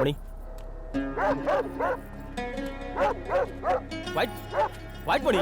मणि white white मणि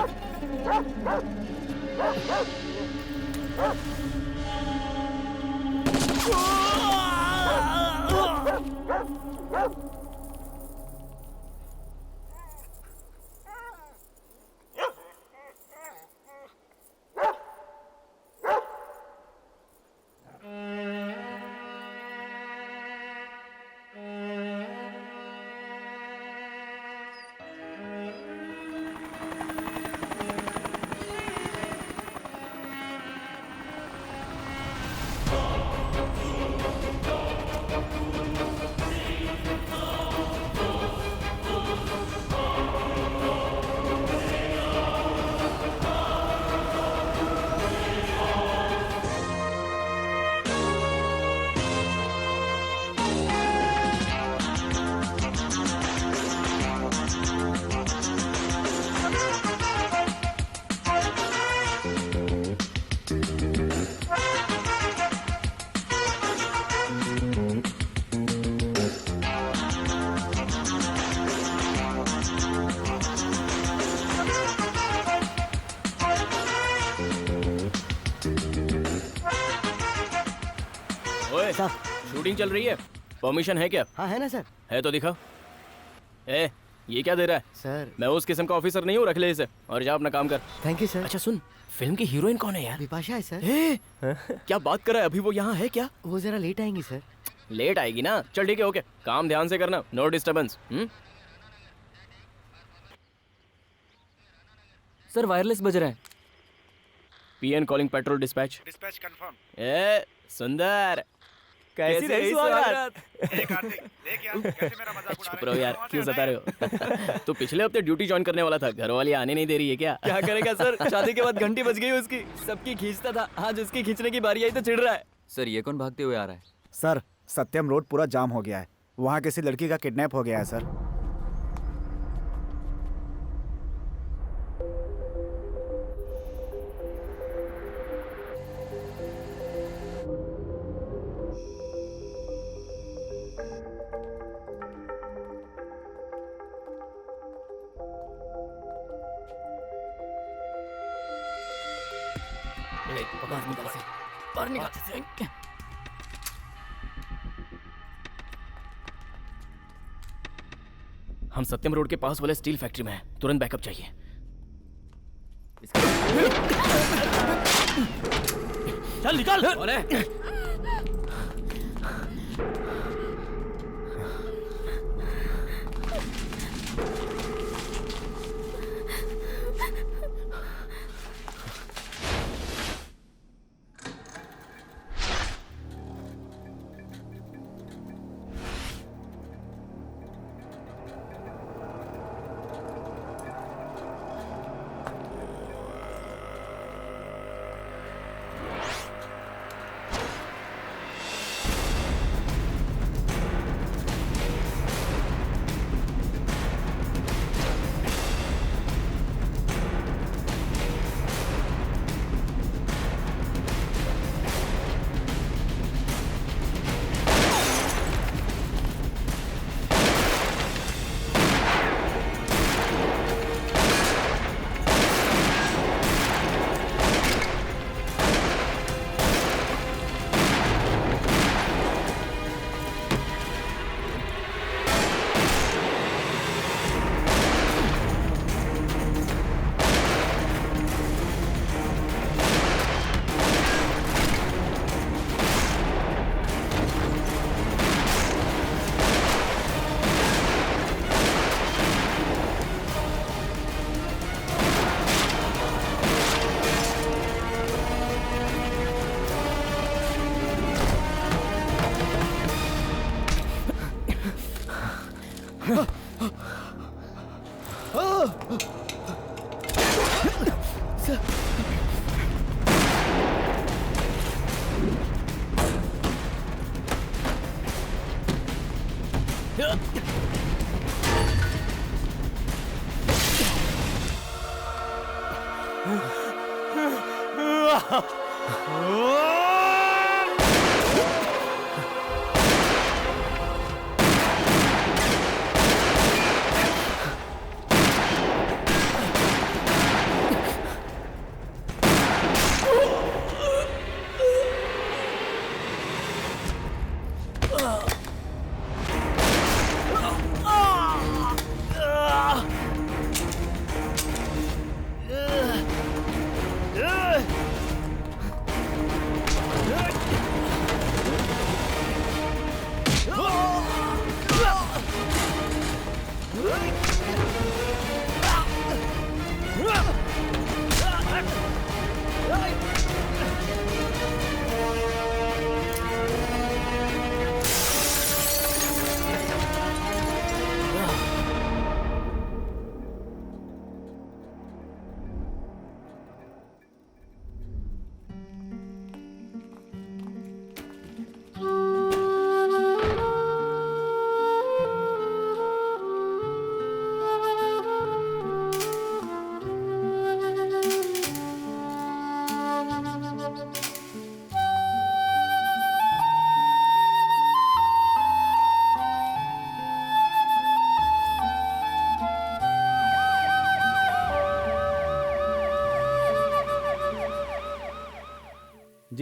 ओए shooting चल रही है, परमिशन है क्या? हाँ है ना सर। है तो दिखा। ए ये क्या दे रहा है? सर मैं उस किस्म का ऑफिसर नहीं हूँ, रख ले इसे और जा अपना काम कर। Thank you sir. अच्छा सुन, फिल्म की हीरोइन कौन है यार? बिपाशा है सर। ए, क्या बात कर रहा है? अभी वो यहाँ है क्या? वो जरा लेट आएंगी सर। लेट आएगी ना? चल ठीक है, ओके, काम ध्यान से करना, नो डिस्टर्बेंस। सर वायरलेस बज रहा है। PN calling patrol dispatch. Dispatch confirm. ए सुंदर, कैसी रही स्वागत? कार्तिक देख यार कैसे मेरा मजाक उड़ा चुप रहो यार, क्यों सता रहे हो? तो पिछले हफ्ते ड्यूटी ज्वाइन करने वाला था, घर वाली आने नहीं दे रही है क्या? क्या करेगा सर, शादी के बाद घंटी बज गई उसकी, सबकी खींचता था, आज उसकी खींचने की बारी आई तो चिढ़ रहा है। सर ये कौन भागते हुए आ रहा है? सर सत्यम रोड पूरा जाम हो गया है, वहाँ किसी लड़की का किडनैप हो गया है सर। बाहर निकाल। हम सत्यम रोड के पास वाले स्टील फैक्ट्री में हैं, तुरंत बैकअप चाहिए। चल निकल।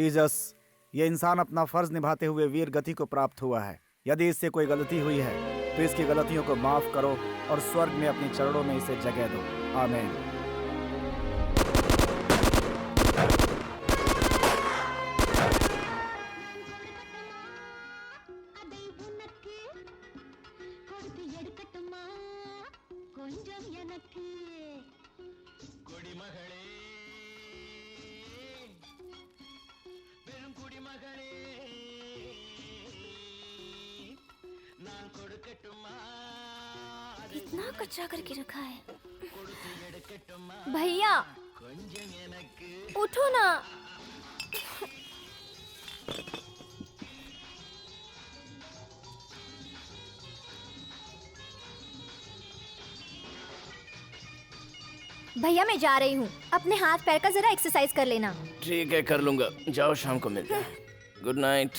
जीसस, ये इंसान अपना फर्ज निभाते हुए वीर गति को प्राप्त हुआ है। यदि इससे कोई गलती हुई है तो इसकी गलतियों को माफ करो और स्वर्ग में अपने चरणों में इसे जगह दो। आमीन। इतना कचरा करके रखा है। भैया उठो ना। भैया मैं जा रही हूँ, अपने हाथ पैर का जरा एक्सरसाइज कर लेना। ठीक है, कर लूंगा। जाओ, शाम को मिलते हैं। Good night.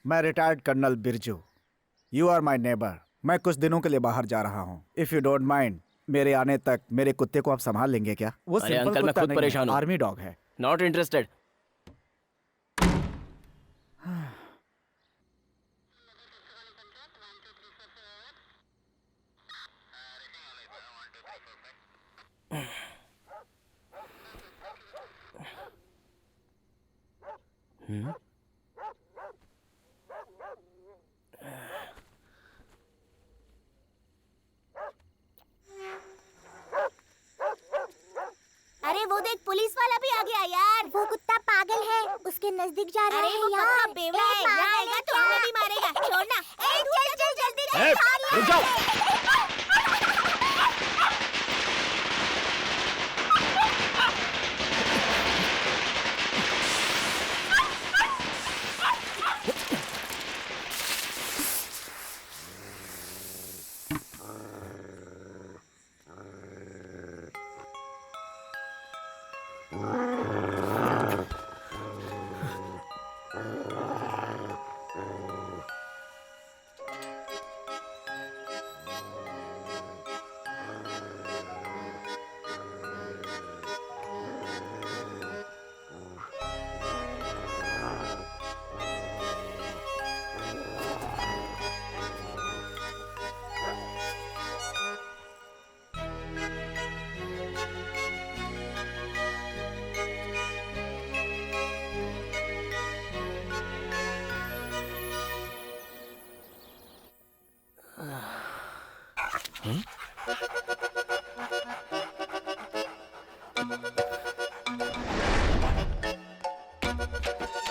मैं retired colonel Birju. You are my neighbour. मैं कुछ दिनों के लिए बाहर जा रहा हूँ। इफ यू डोंट माइंड, मेरे आने तक मेरे कुत्ते को आप संभाल लेंगे क्या? वो अरे सिंपल अंकल, मैं कुत्ता खुद नहीं परेशान है, हूँ। आर्मी डॉग है। Not interested. अरे वो देख, पुलिस वाला भी आ गया यार। वो कुत्ता पागल है, उसके नजदीक जा रहा है यार। बेवड़ा है, यहाँ आएगा तो हमें भी मारेगा। छोड़ना। चल चल जल्दी रुक जाओ।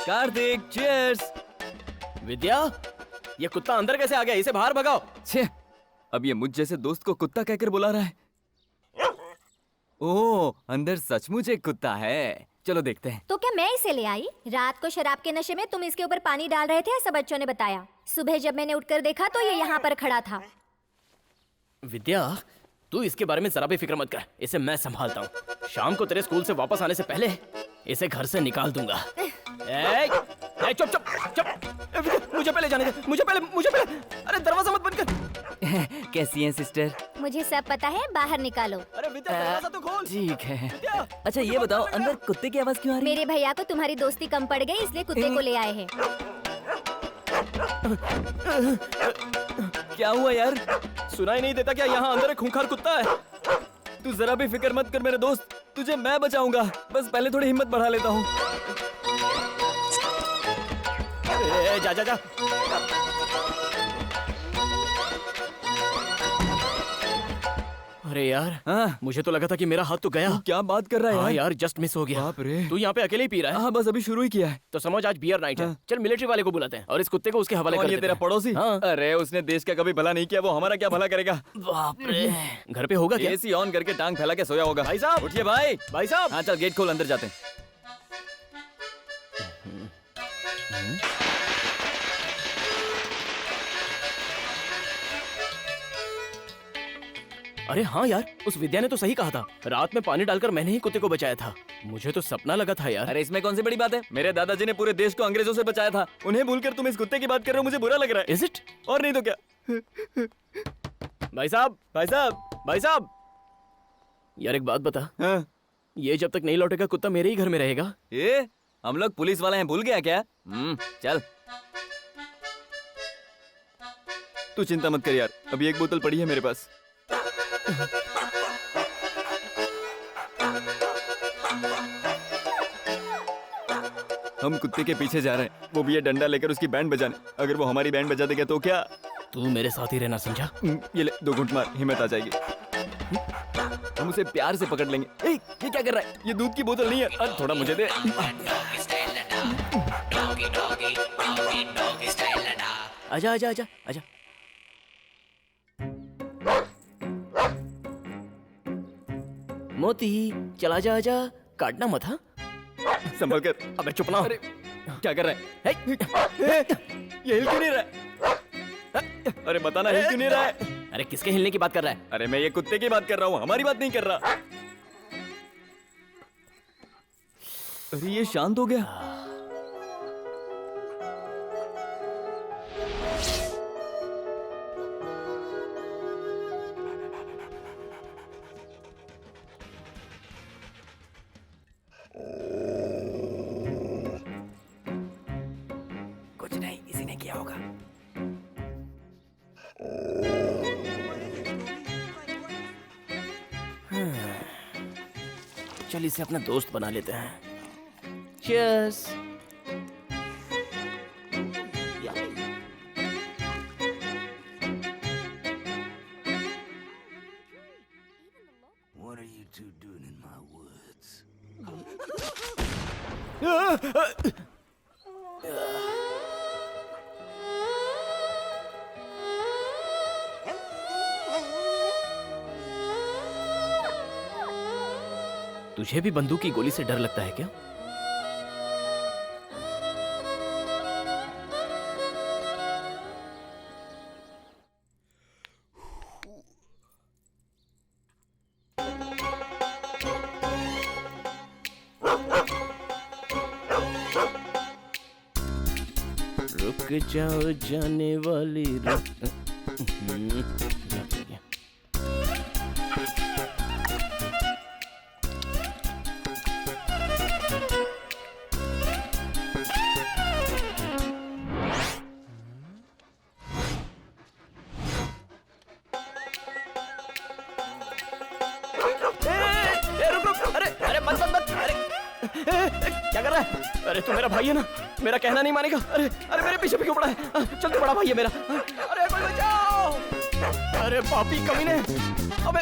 कार्तिक, चीयर्स। विद्या, ये कुत्ता अंदर कैसे आ गया? इसे बाहर भगाओ। छे, अब ये मुझ जैसे दोस्त को कुत्ता कहकर बुला रहा है। ओह, अंदर सचमुच एक कुत्ता है। चलो देखते हैं। तो क्या मैं इसे ले आई? रात को शराब के नशे में तुम इसके ऊपर पानी डाल रहे थे, ऐसा बच्चों ने बताया। सुबह जब मैंने उठकर देखा तो ये यहाँ पर खड़ा था। विद्या, तू इसके बारे में जरा भी फिक्र मत कर। इसे मैं संभालता हूँ। शाम को तेरे स्कूल से वापस आने से पहले इसे घर से निकाल दूंगा। चुप चुप चुप। मुझे पहले जाने दे। मुझे पहले। अरे दरवाजा मत बंद कर। कैसी हैं सिस्टर? मुझे सब पता है, बाहर निकालो। अरे विद्या, दरवाजा तो खोल। ठीक है। विद्या। अच्छा ये बताओ, अंदर कुत्ते की आवाज क्यों आ रही है? मेरे भैया को तुम्हारी दोस्ती कम पड़ गई, इसलिए कुत्ते को ले आए हैं। क्या हुआ यार? सुनाई नहीं देता क्या? यहाँ अंदर एक खूंखार कुत्ता है। तू जरा भी फिक्र मत कर मेरे दोस्त, तुझे मैं बचाऊंगा। बस पहले थोड़ी हिम्मत बढ़ा लेता हूँ। जा जा जा। अरे यार, हाँ, मुझे तो लगा था कि मेरा हाथ तो गया। तू क्या बात कर रहा है हाँ यार? यार, जस्ट मिस हो गया। बाप रे। तू यहाँ पे अकेले ही पी रहा है? हाँ, बस अभी शुरू ही किया है। तो समझ, आज बियर नाइट है। हाँ। चल मिलिट्री वाले को बुलाते हैं और इस कुत्ते को उसके हवाले कौन कर ये देते तेरा हैं। पड़ोसी? हाँ। अरे उसने देश का कभी भला नहीं किया, वो हमारा क्या भला करेगा? बाप रे। घर पे होगा क्या? एसी ऑन करके टांग फैला के सोया होगा। भाई साहब। उठिए भाई। भाई साहब। हाँ चल, गेट खोल, अंदर जाते हैं। अरे हाँ यार, उस विद्या ने तो सही कहा था। रात में पानी डालकर मैंने ही कुत्ते को बचाया था। मुझे तो सपना लगा था यार। अरे इसमें कौन सी बड़ी बात है? मेरे दादाजी ने पूरे देश को अंग्रेजों से बचाया था। उन्हें भूलकर तुम इस कुत्ते की बात कर रहे हो, मुझे बुरा लग रहा है। Is it? और नहीं तो क्या। भाई साहब, भाई साहब, भाई साहब, यार एक बात बता, हाँ? ये जब तक नहीं लौटेगा कुत्ता मेरे ही घर में रहेगा। ये हम लोग पुलिस वाले हैं, भूल गया क्या? चल तू चिंता मत कर यार, अभी एक बोतल पड़ी है मेरे पास। हम कुत्ते के पीछे जा रहे हैं, वो भी ये डंडा लेकर उसकी बैंड बजाने। अगर वो हमारी बैंड बजा देगा तो क्या? तू मेरे साथ ही रहना, समझा? ये ले 2 घूंट मार, हिम्मत आ जाएगी। हम उसे प्यार से पकड़ लेंगे। ए, ये क्या कर रहा है? ये दूध की बोतल नहीं है। अरे थोड़ा मुझे दे। आजा आजा आजा आजा। मोती चला जा, आजा, काटना मत। हाँ संभल कर। अबे चुप ना। अरे क्या कर रहा है? ये हिल क्यों नहीं रहा है? अरे बताना, हिल क्यों नहीं रहा है? अरे किसके हिलने की बात कर रहा है? अरे मैं ये कुत्ते की बात कर रहा हूँ, हमारी बात नहीं कर रहा। अरे ये शांत हो गया। कुछ नहीं, इसी ने किया होगा। चल इसे अपना दोस्त बना लेते हैं। Cheers. What are you two doing in my woods? तुझे भी बंदूक की गोली से डर लगता है क्या? रुक जाओ जाने वाली क्या कर रहा है? अरे तू मेरा भाई है ना, मेरा कहना नहीं मानेगा। अरे अरे मेरे पीछे क्यों पड़ा है? चल तू बड़ा भाई है मेरा। अरे कोई बचाओ! अरे पापी कमीने! अबे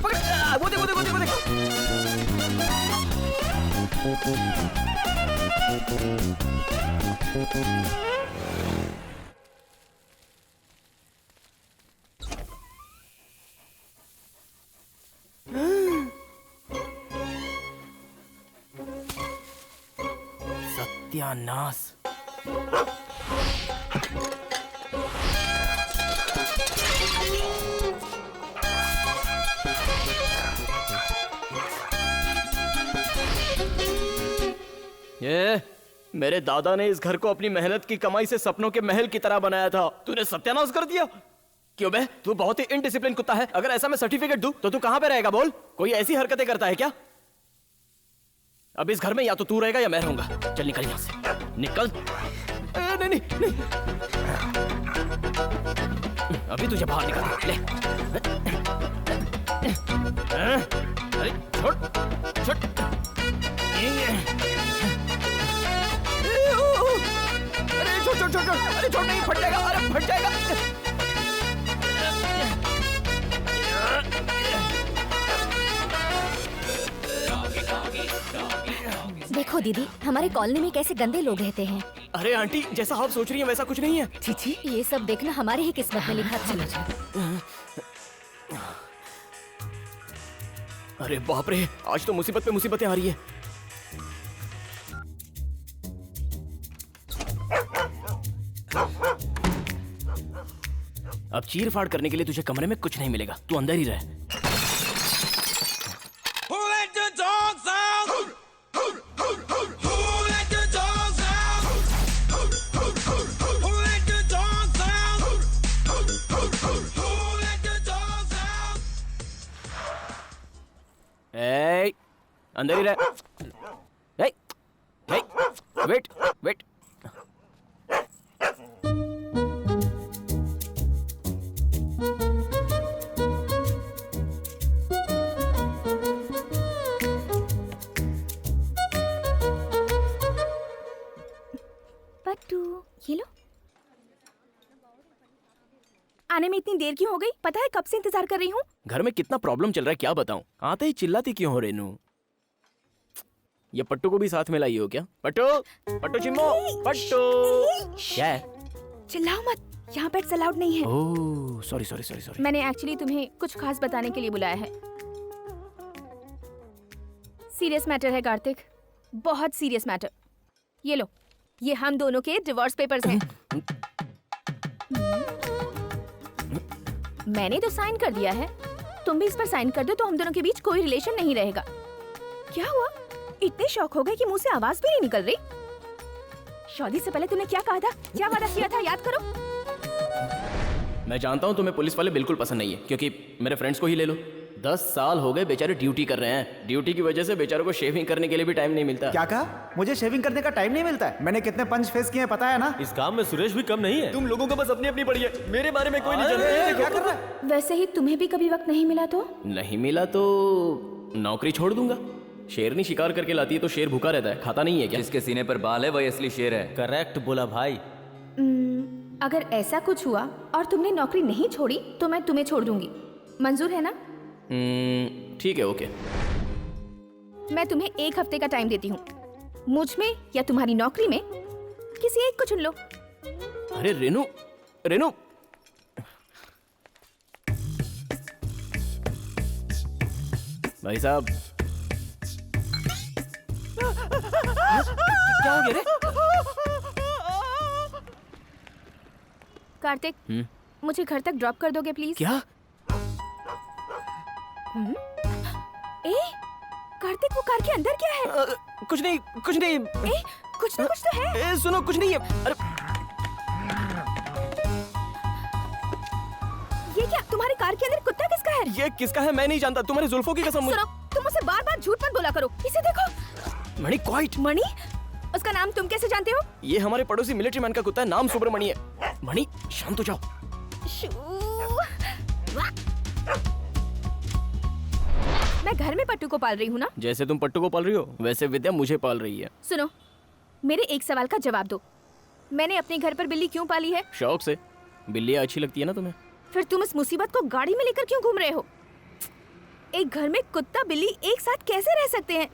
वो देख वो देख वो देख वो देख। सत्यानाश! ये मेरे दादा ने इस घर को अपनी मेहनत की कमाई से सपनों के महल की तरह बनाया था। तूने सत्यानाश कर दिया। क्यों बे? तू बहुत ही इनडिसिप्लिन कुत्ता है। अगर ऐसा मैं सर्टिफिकेट दूं तो तू कहां पे रहेगा बोल? कोई ऐसी हरकतें करता है क्या? अब इस घर में या तो तू रहेगा या मैं रहूंगा। चल निकल यहां से, निकल। नहीं नहीं नहीं, अभी तुझे बाहर निकल ले। अरे छोड़ छोड़। अरे छोड़ छोड़ छोड़ छोड़। अरे छोड़ नहीं, फट जाएगा। अरे फट जाएगा। देखो दीदी, हमारे कॉलोनी में कैसे गंदे लोग रहते हैं। अरे आंटी, जैसा आप सोच रही हैं वैसा कुछ नहीं है। छी, ये सब देखना हमारे ही किस्मत में लिखा था। अरे बाप रे, आज तो मुसीबत पे मुसीबतें आ रही है। अब चीर फाड़ करने के लिए तुझे कमरे में कुछ नहीं मिलेगा, तू अंदर ही रह। Who let the dogs out? Who let the dogs out? Who let the dogs out? Who let the dogs out? ए, अंदर ही रह। ए, ए, वेट, वेट। पट्टू, ये लो। आने में इतनी देर क्यों हो गई? पता है कब से इंतजार कर रही हूँ। घर में कितना प्रॉब्लम चल रहा है क्या बताऊं? आते ही चिल्लाती क्यों हो रेनू? ये पट्टू को भी साथ में लाई हो क्या? पट्टू, पट्टू चिम्मो, पट्टू। क्या है? चिल्लाओ मत, यहाँ पेट्स अलाउड नहीं है। ओह, सॉरी सॉरी सॉरी सॉरी। मैंने एक्चुअली तुम्हें कुछ खास बताने के लिए बुलाया है। सीरियस मैटर है कार्तिक, बहुत सीरियस मैटर। ये लो, ये हम दोनों के डिवोर्स पेपर्स हैं। मैंने तो साइन कर दिया है, तुम भी इस पर साइन कर दो तो हम दोनों के बीच कोई रिलेशन नहीं रहेगा। क्या हुआ? इतने शौक हो गए कि मुंह से आवाज भी नहीं निकल रही। शादी से पहले तुमने क्या कहा था, क्या वादा किया था, याद करो। मैं जानता हूँ तुम्हें पुलिस वाले बिल्कुल पसंद नहीं है, क्योंकि मेरे फ्रेंड्स को ही ले लो। 10 साल हो गए बेचारे ड्यूटी कर रहे हैं। ड्यूटी की वजह से बेचारों को शेविंग करने के लिए भी टाइम नहीं मिलता। क्या कहा? मुझे शेविंग करने का टाइम नहीं मिलता है। मैंने कितने पंच फेस किए हैं पता है ना? इस काम में सुरेश भी कम नहीं है। तुम लोगों को बस अपनी अपनी पड़ी है, मेरे बारे में कोई नहीं ए, जानता। क्या कर रहा है? वैसे ही तुम्हें भी कभी वक्त नहीं मिला तो? नहीं मिला तो नौकरी छोड़ दूंगा। शेरनी शिकार करके लाती है तो शेर भूखा रहता है, खाता नहीं है क्या? जिसके सीने पर बाल है वही असली शेर है। करेक्ट बोला भाई। अगर ऐसा कुछ हुआ और तुमने नौकरी नहीं छोड़ी तो मैं तुम्हें छोड़ दूंगी। मंजूर है ना? ठीक है, ओके। मैं तुम्हें 1 हफ्ते का टाइम देती हूँ। मुझ में या तुम्हारी नौकरी में किसी एक को चुन लो। अरे रेनू, रेनू, भाई साहब, क्या हो गया रे? कार्तिक, मुझे घर तक ड्रॉप कर दोगे प्लीज? क्या? ए, कार्तिक वो कार के अंदर क्या है? कुछ नहीं, कुछ नहीं। ए, कुछ ना कुछ तो है। सुनो, कुछ नहीं है। अरे ये क्या? तुम्हारी कार के अंदर कुत्ता किसका है? ये किसका है मैं नहीं जानता। तुम्हारी जुल्फों की कसम। सुनो, तुम मुझसे बार-बार झूठ मत बोला करो। इसे देखो। मणि, क्वाइट। मणि? उसका नाम तुम कैसे जानते हो? ये हमारे पड़ोसी मिलिट्री मैन का कुत्ता है, नाम सुब्रमणि है। मणि, शांत हो जाओ। मैं घर में पट्टू को पाल रही हूँ ना? जैसे तुम पट्टू को पाल रही हो वैसे विद्या मुझे पाल रही है। सुनो, मेरे एक सवाल का जवाब दो। मैंने अपने घर पर बिल्ली क्यों पाली है? शौक से। बिल्लियाँ अच्छी लगती है ना तुम्हें? फिर तुम इस मुसीबत को गाड़ी में लेकर क्यों घूम रहे हो? एक घर में कुत्ता बिल्ली एक साथ कैसे रह सकते हैं?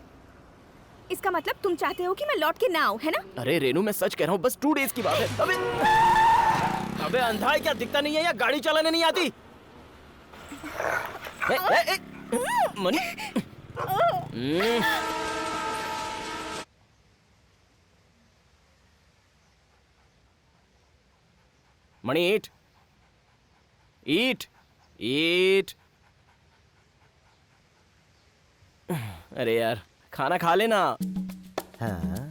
इसका मतलब तुम चाहते हो कि मैं लौट के ना आऊं, है ना? अरे रेनू, मैं सच कह रहा हूँ, बस 2 डेज की बात है। अबे अंधा है क्या? दिखता नहीं है या गाड़ी चलाने नहीं आती? मणि, मणि, ईट, ईट, ईट। अरे यार, खाना खा लेना। हाँ,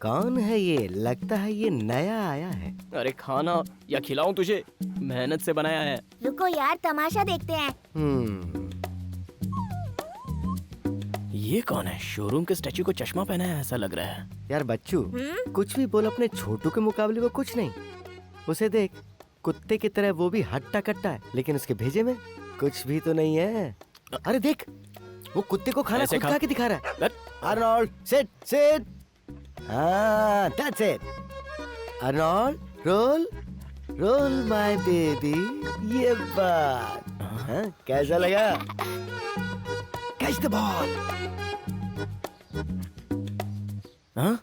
कौन है ये? लगता है ये नया आया है। अरे खाना या खिलाऊं तुझे? मेहनत से बनाया है। रुको यार, तमाशा देखते हैं। ये कौन है? शोरूम के स्टैचू को चश्मा पहना है ऐसा लग रहा है। यार बच्चू, कुछ भी बोल, अपने छोटू के मुकाबले वो कुछ नहीं। उसे देख, कुत्ते की तरह वो भी हट्टा कट्टा है, लेकिन उसके भेजे में कुछ भी तो नहीं है। अरे देख, वो कुत्ते को खाना ऐसे खुद खा खा के दिखा रहा है। अरे, अर्नोल्ड, सिट सिट। हाँ, that's it. Arnold, roll roll my baby. ये बात, हाँ, कैसा लगा? Catch the ball. हाँ?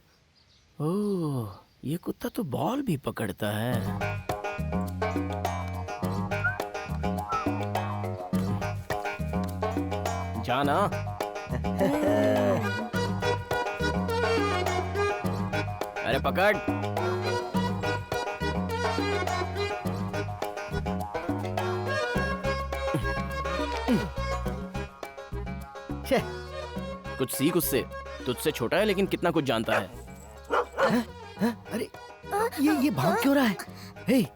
ओह, ये कुत्ता तो बॉल भी पकड़ता है। जाना। अरे पकड़। छे, कुछ सीख उससे। तुझसे छोटा है लेकिन कितना कुछ जानता है। अरे ये भाग क्यों रहा है? हे,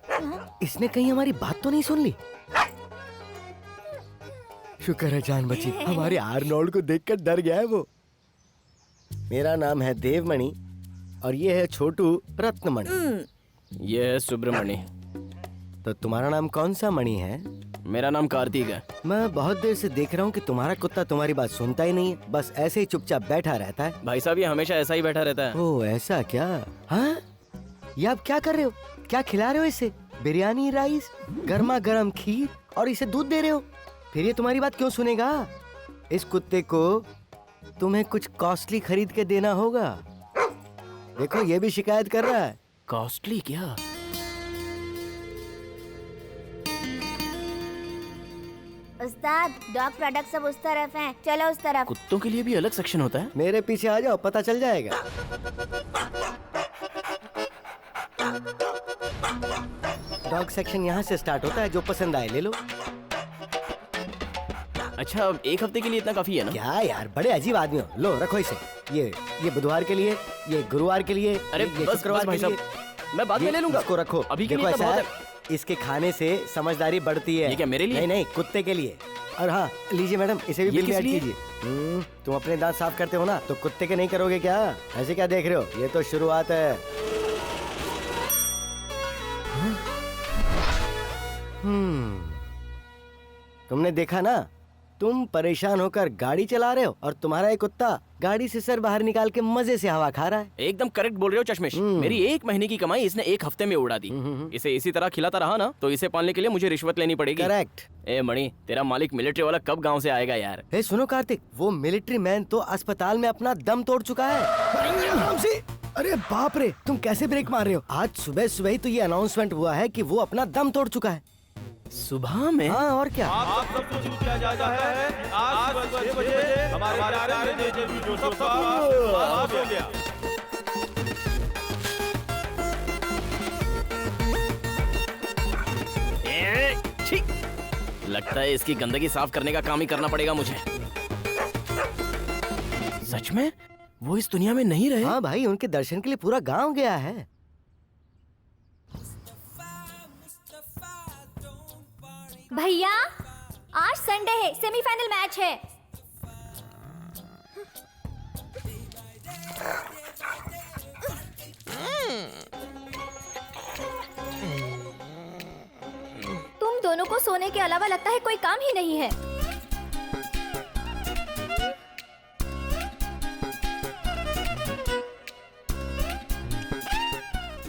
इसने कहीं हमारी बात तो नहीं सुन ली? शुक्र है जान बची। हमारे आर्नोल्ड को देखकर डर गया है वो। मेरा नाम है देवमणि और ये है छोटू रत्नमणि। ये है सुब्रमणि। तो तुम्हारा नाम कौन सा मणि है? मेरा नाम कार्तिक है। मैं बहुत देर से देख रहा हूँ कि तुम्हारा कुत्ता तुम्हारी बात सुनता ही नहीं है, बस ऐसे ही चुपचाप बैठा रहता है। भाई साहब ये हमेशा ऐसा ही बैठा रहता है। ओह ऐसा क्या? हाँ, ये आप क्या कर रहे हो? क्या खिला रहे हो इसे? बिरयानी राइस, गर्मा गर्म खीर और इसे दूध दे रहे हो? फिर ये तुम्हारी बात क्यों सुनेगा? इस कुत्ते को तुम्हें कुछ कॉस्टली खरीद के देना होगा। देखो ये भी शिकायत कर रहा है। कॉस्टली क्या? उस्ताद डॉग प्रोडक्ट सब उस तरफ हैं, चलो उस तरफ। कुत्तों के लिए भी अलग सेक्शन होता है? मेरे पीछे आ जाओ, पता चल जाएगा। डॉग सेक्शन यहाँ से स्टार्ट होता है, जो पसंद आए ले लो। अच्छा अब एक हफ्ते के लिए इतना काफी है ना? क्या यार, बड़े अजीब आदमी हो। लो रखो इसे। ये बुधवार के लिए, ये गुरुवार के लिए, अरे ये बस शुक्रवार भाई के लिए। साहब, मैं बाद में ले लूंगा। इसको रखो। अभी के देखो लिए ऐसा बहुत है, इसके खाने से समझदारी बढ़ती है। ये क्या मेरे लिए? नहीं नहीं, कुत्ते के लिए। और हाँ लीजिए मैडम, इसे भी ये बिल में किस ऐड लिए? कीजिए। तुम अपने दांत साफ करते हो ना, तो कुत्ते के नहीं करोगे क्या? ऐसे क्या देख रहे हो? ये तो शुरुआत है। तुमने देखा ना, तुम परेशान होकर गाड़ी चला रहे हो और तुम्हारा एक कुत्ता गाड़ी से सर बाहर निकाल के मजे से हवा खा रहा है। एकदम करेक्ट बोल रहे हो चश्मेश। मेरी 1 महीने की कमाई इसने 1 हफ्ते में उड़ा दी। इसे इसी तरह खिलाता रहा ना तो इसे पालने के लिए मुझे रिश्वत लेनी पड़ेगी। करेक्ट। ए मणि, तेरा मालिक मिलिट्री वाला कब गांव से आएगा यार? हे सुनो कार्तिक, वो मिलिट्री मैन तो अस्पताल में अपना दम तोड़ चुका है। अरे बाप रे, तुम कैसे ब्रेक मार रहे हो? आज सुबह सुबह ही तो ये अनाउंसमेंट हुआ है कि वो अपना दम तोड़ चुका है। सुबह में? हाँ और क्या। आप सबको सूचना जाता है आज सुबह 6 बजे हमारे प्यारे जेजेबी जोसेफ का आगाज हो गया। छी! लगता है इसकी गंदगी साफ करने का काम ही करना पड़ेगा मुझे। सच में वो इस दुनिया में नहीं रहे? हाँ भाई, उनके दर्शन के लिए पूरा गांव गया है। भैया आज संडे है, सेमीफाइनल मैच है। तुम दोनों को सोने के अलावा लगता है कोई काम ही नहीं है।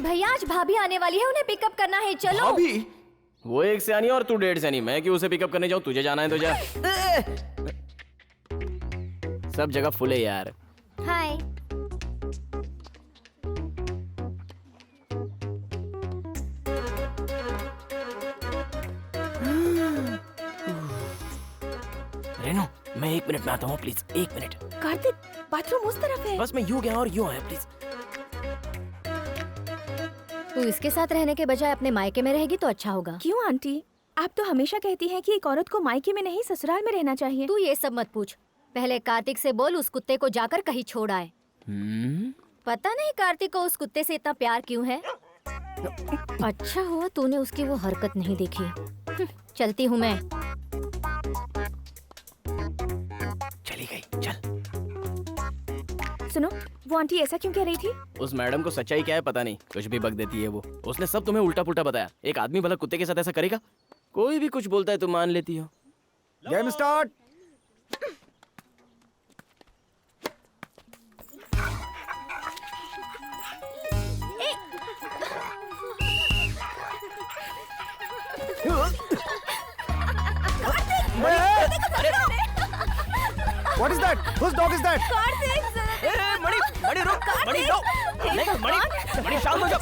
भैया आज भाभी आने वाली है, उन्हें पिकअप करना है, चलो। भाभी? वो 1 से आनी और तू 1.5 से आनी। मैं क्यों उसे पिकअप करने जाऊँ? तुझे जाना है तो जा। सब जगह फुल है यार। हाय। रेनो, मैं 1 मिनट में आता हूँ प्लीज, 1 मिनट। कार्तिक बाथरूम उस तरफ है। बस मैं यूं गया और यूं आया प्लीज। तू इसके साथ रहने के बजाय अपने मायके में रहेगी तो अच्छा होगा। क्यों आंटी? आप तो हमेशा कहती हैं कि एक औरत को मायके में नहीं ससुराल में रहना चाहिए। तू ये सब मत पूछ, पहले कार्तिक से बोल उस कुत्ते को जाकर कहीं छोड़ आए। पता नहीं कार्तिक को उस कुत्ते से इतना प्यार क्यों है। अच्छा हुआ तूने उसकी वो हरकत नहीं देखी। चलती हूँ मैं। चली गई, चल। सुनो, वो आंटी ऐसा क्यों कह रही थी? उस मैडम को सच्चाई क्या है पता नहीं, कुछ भी बक देती है वो। उसने सब तुम्हें उल्टा पुल्टा बताया। एक आदमी भला कुत्ते के साथ ऐसा करेगा? कोई भी कुछ बोलता है तो मान लेती हो। Game start. What is that? Whose dog is that? मणि, मणि रुक, मणि नो, नहीं मणि, मणि शांत हो जाओ।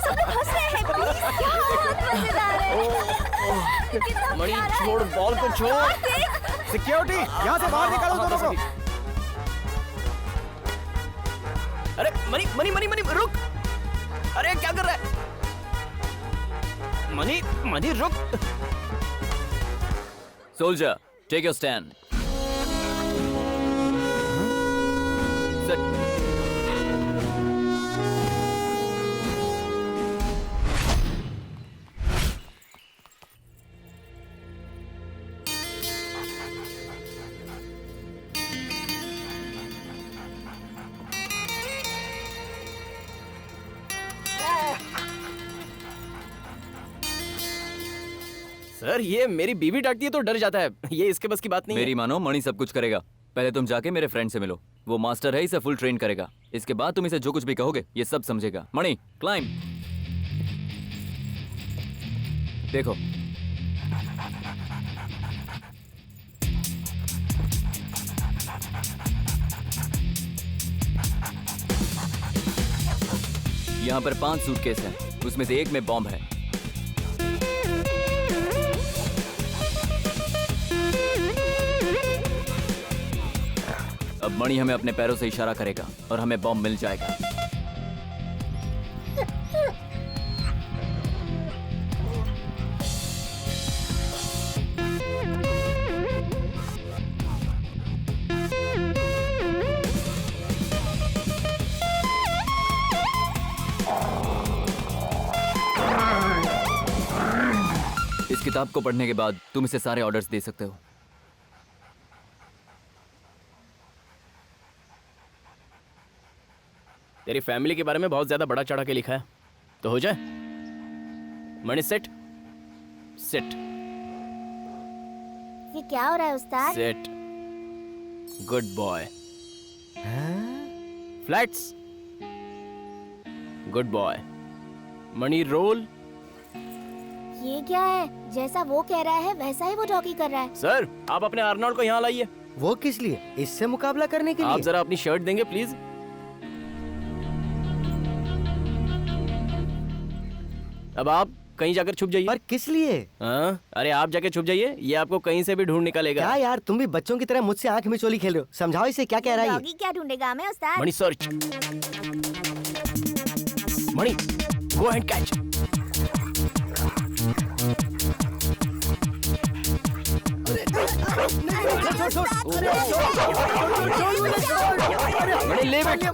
मणि छोड़, बॉल को छोड़। सिक्योरिटी, यहाँ से बाहर निकालो दोनों को। अरे मणि, मणि, मणि, मणि रुक। अरे क्या कर रहा है? मनी मनी रुक। Soldier, take your stand. Sir ये मेरी बीवी डांटती है तो डर जाता है, ये इसके बस की बात नहीं मेरी मानो, मणि सब कुछ करेगा। पहले तुम जाके मेरे फ्रेंड से मिलो, वो मास्टर है, इसे फुल ट्रेन करेगा। इसके बाद तुम इसे जो कुछ भी कहोगे ये सब समझेगा। मणि, क्लाइंब। देखो, यहाँ पर 5 सूटकेस हैं, उसमें से एक में बॉम्ब है। अब मणि हमें अपने पैरों से इशारा करेगा और हमें बॉम्ब मिल जाएगा। इस किताब को पढ़ने के बाद तुम इसे सारे ऑर्डर्स दे सकते हो। तेरी फैमिली के बारे में बहुत ज्यादा बड़ा चढ़ा के लिखा है, तो हो जाए। मणि सिट सिट ये क्या हो रहा है उस्ताद? Sit. Good boy. Flats. Good boy. Mani roll. ये क्या है? जैसा वो कह रहा है वैसा ही वो जॉकी कर रहा है। सर आप अपने आर्नोल्ड को यहाँ लाइए। वो किस लिए? इससे मुकाबला करने के आप लिए? जरा अपनी शर्ट देंगे प्लीज। अब आप कहीं जाकर छुप जाइए। पर किस लिए? हाँ? अरे आप जाके छुप जाइए, ये आपको कहीं से भी ढूंढ निकालेगा। क्या यार, तुम भी बच्चों की तरह मुझसे आंख में चोली खेल रहे हो। समझाओ इसे, क्या कह रहा है ये? डॉगी क्या ढूंढेगा हमें उस्ताद? Mani search. Mani go and catch. Mani ले बैठ।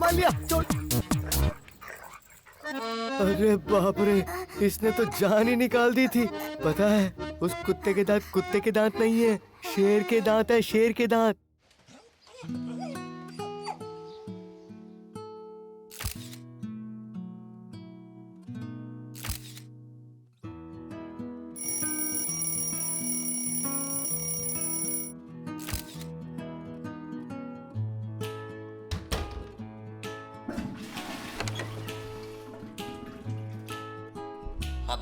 अरे बाप रे, इसने तो जान ही निकाल दी थी। पता है, उस कुत्ते के दांत कुत्ते के दांत नहीं है, शेर के दांत है, शेर के दांत।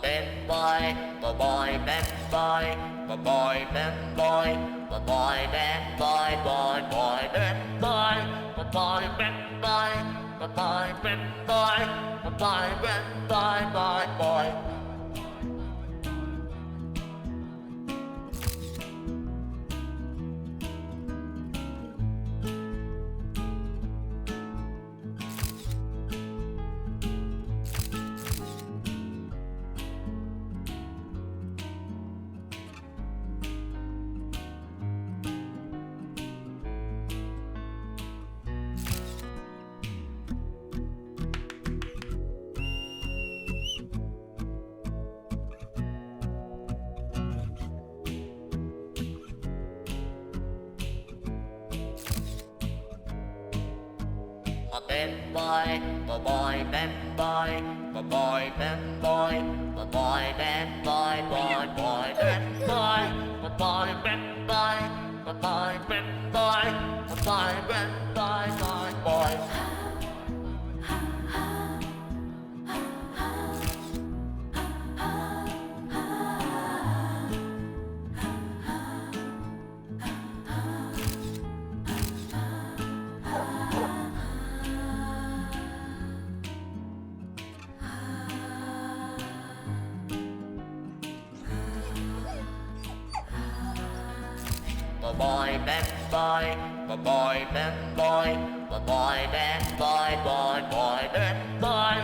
Ben boy, Ben boy, Ben boy, Ben boy, boy, Ben boy, Ben boy, Ben boy, Ben boy. Ben boy, Ben boy, Ben boy, Ben boy, Ben boy, Ben boy, Ben boy. Boy, Ben boy, Ben boy, Ben boy, Ben boy, Ben boy, Ben boy,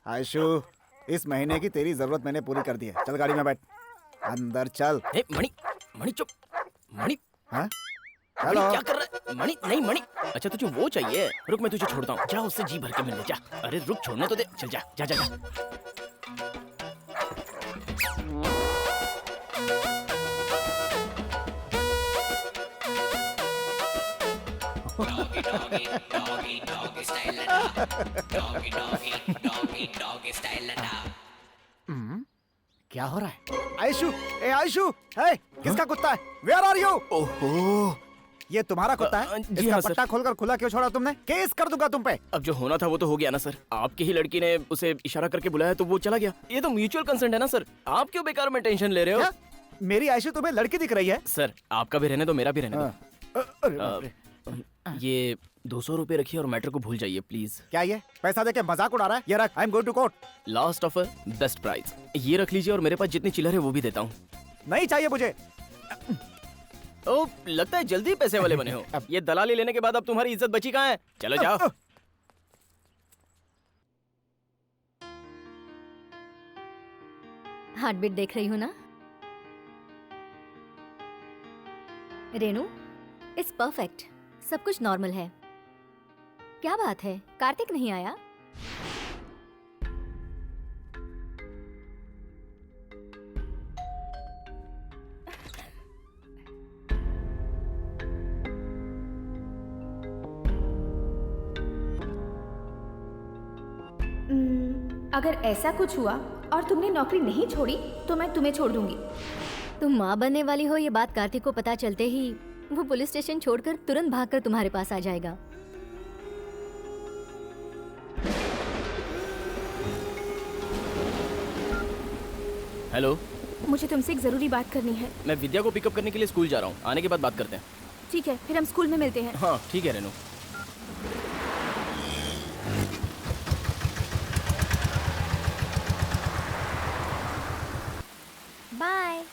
Aishu, इस महीने की तेरी जरूरत मैंने पूरी कर दी है। चल गाड़ी में बैठ, अंदर चल। ए, मणि मणि चुप। मणि हाँ? मणि हेलो। क्या कर रहा है? मणि नहीं मणि। अच्छा तुझे वो चाहिए, रुक मैं तुझे छोड़ता हूँ। जा उससे जी भर के मिल ले जा। अरे रुक, छोड़ने तो दे। चल जा जा जा, जा। क्या हो रहा है? आयशु, ए आयशु, है किसका कुत्ता है? Where are you? ओहो, ये तुम्हारा कुत्ता है? जी इसका हाँ, सर। पट्टा खोलकर खुला क्यों छोड़ा तुमने? केस कर दूंगा तुम पे। अब जो होना था वो तो हो गया ना सर। आपकी ही लड़की ने उसे इशारा करके बुलाया तो वो चला गया। ये तो म्यूचुअल कंसेंट है ना सर। आप क्यों बेकार में टेंशन ले रहे हो? क्या? मेरी आयशु तुम्हें लड़की दिख रही है? सर आपका भी रहने दो, मेरा भी रहने दो। अरे बाप रे। ये 200 रुपए रखिए और मैटर को भूल जाइए प्लीज। क्या ये पैसा देके मजाक उड़ा रहा है? ये रख, I am going to court. Last offer, best price. ये रख लीजिए और मेरे पास जितनी चिल्लर है वो भी देता हूँ। नहीं चाहिए मुझे। ओ, लगता है जल्दी पैसे वाले बने हो। ये दलाली लेने के बाद अब तुम्हारी इज्जत बची कहाँ है? चलो जाओ। हार्ट बीट देख रही हूँ ना? Renu, it's perfect. सब कुछ नॉर्मल है। क्या बात है, कार्तिक नहीं आया? अगर ऐसा कुछ हुआ और तुमने नौकरी नहीं छोड़ी तो मैं तुम्हें छोड़ दूंगी। तुम माँ बनने वाली हो ये बात कार्तिक को पता चलते ही वो पुलिस स्टेशन छोड़कर तुरंत भागकर तुम्हारे पास आ जाएगा। हेलो, मुझे तुमसे एक जरूरी बात करनी है। मैं विद्या को पिकअप करने के लिए स्कूल जा रहा हूँ। आने के बाद बात करते हैं। ठीक है, फिर हम स्कूल में मिलते हैं। हाँ ठीक है रेनू। बाय।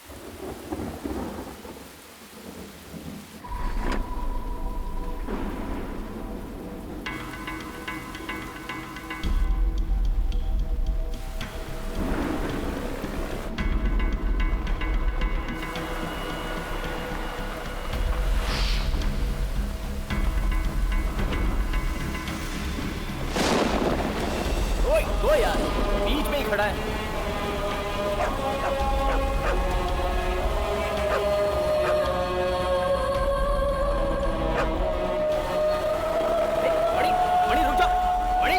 खड़ा है। मणि, मणि रुक जाओ। मणि,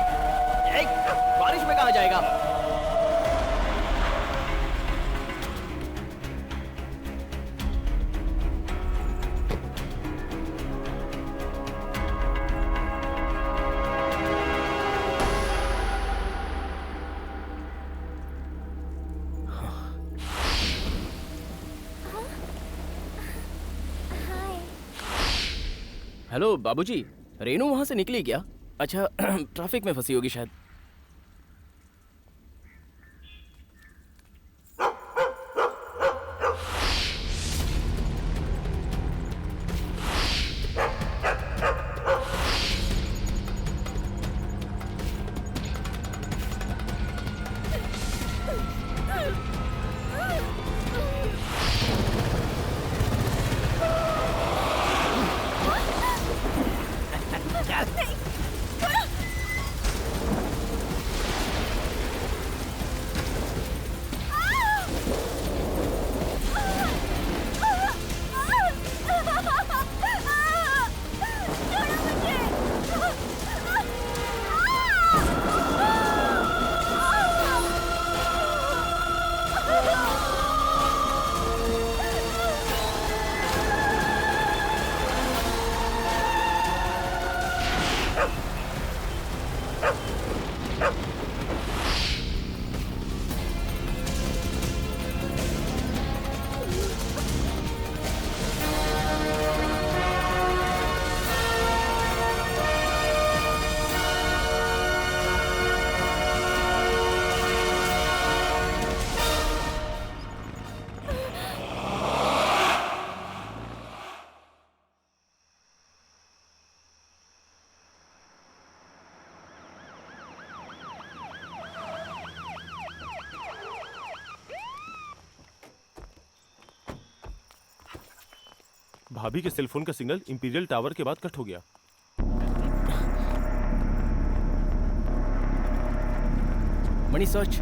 बारिश में कहाँ जाएगा? हेलो बाबूजी, रेनू वहां से निकली क्या? अच्छा ट्रैफिक में फंसी होगी शायद। भाभी के सेलफोन का सिग्नल इंपीरियल टावर के बाद कट हो गया। Mani search.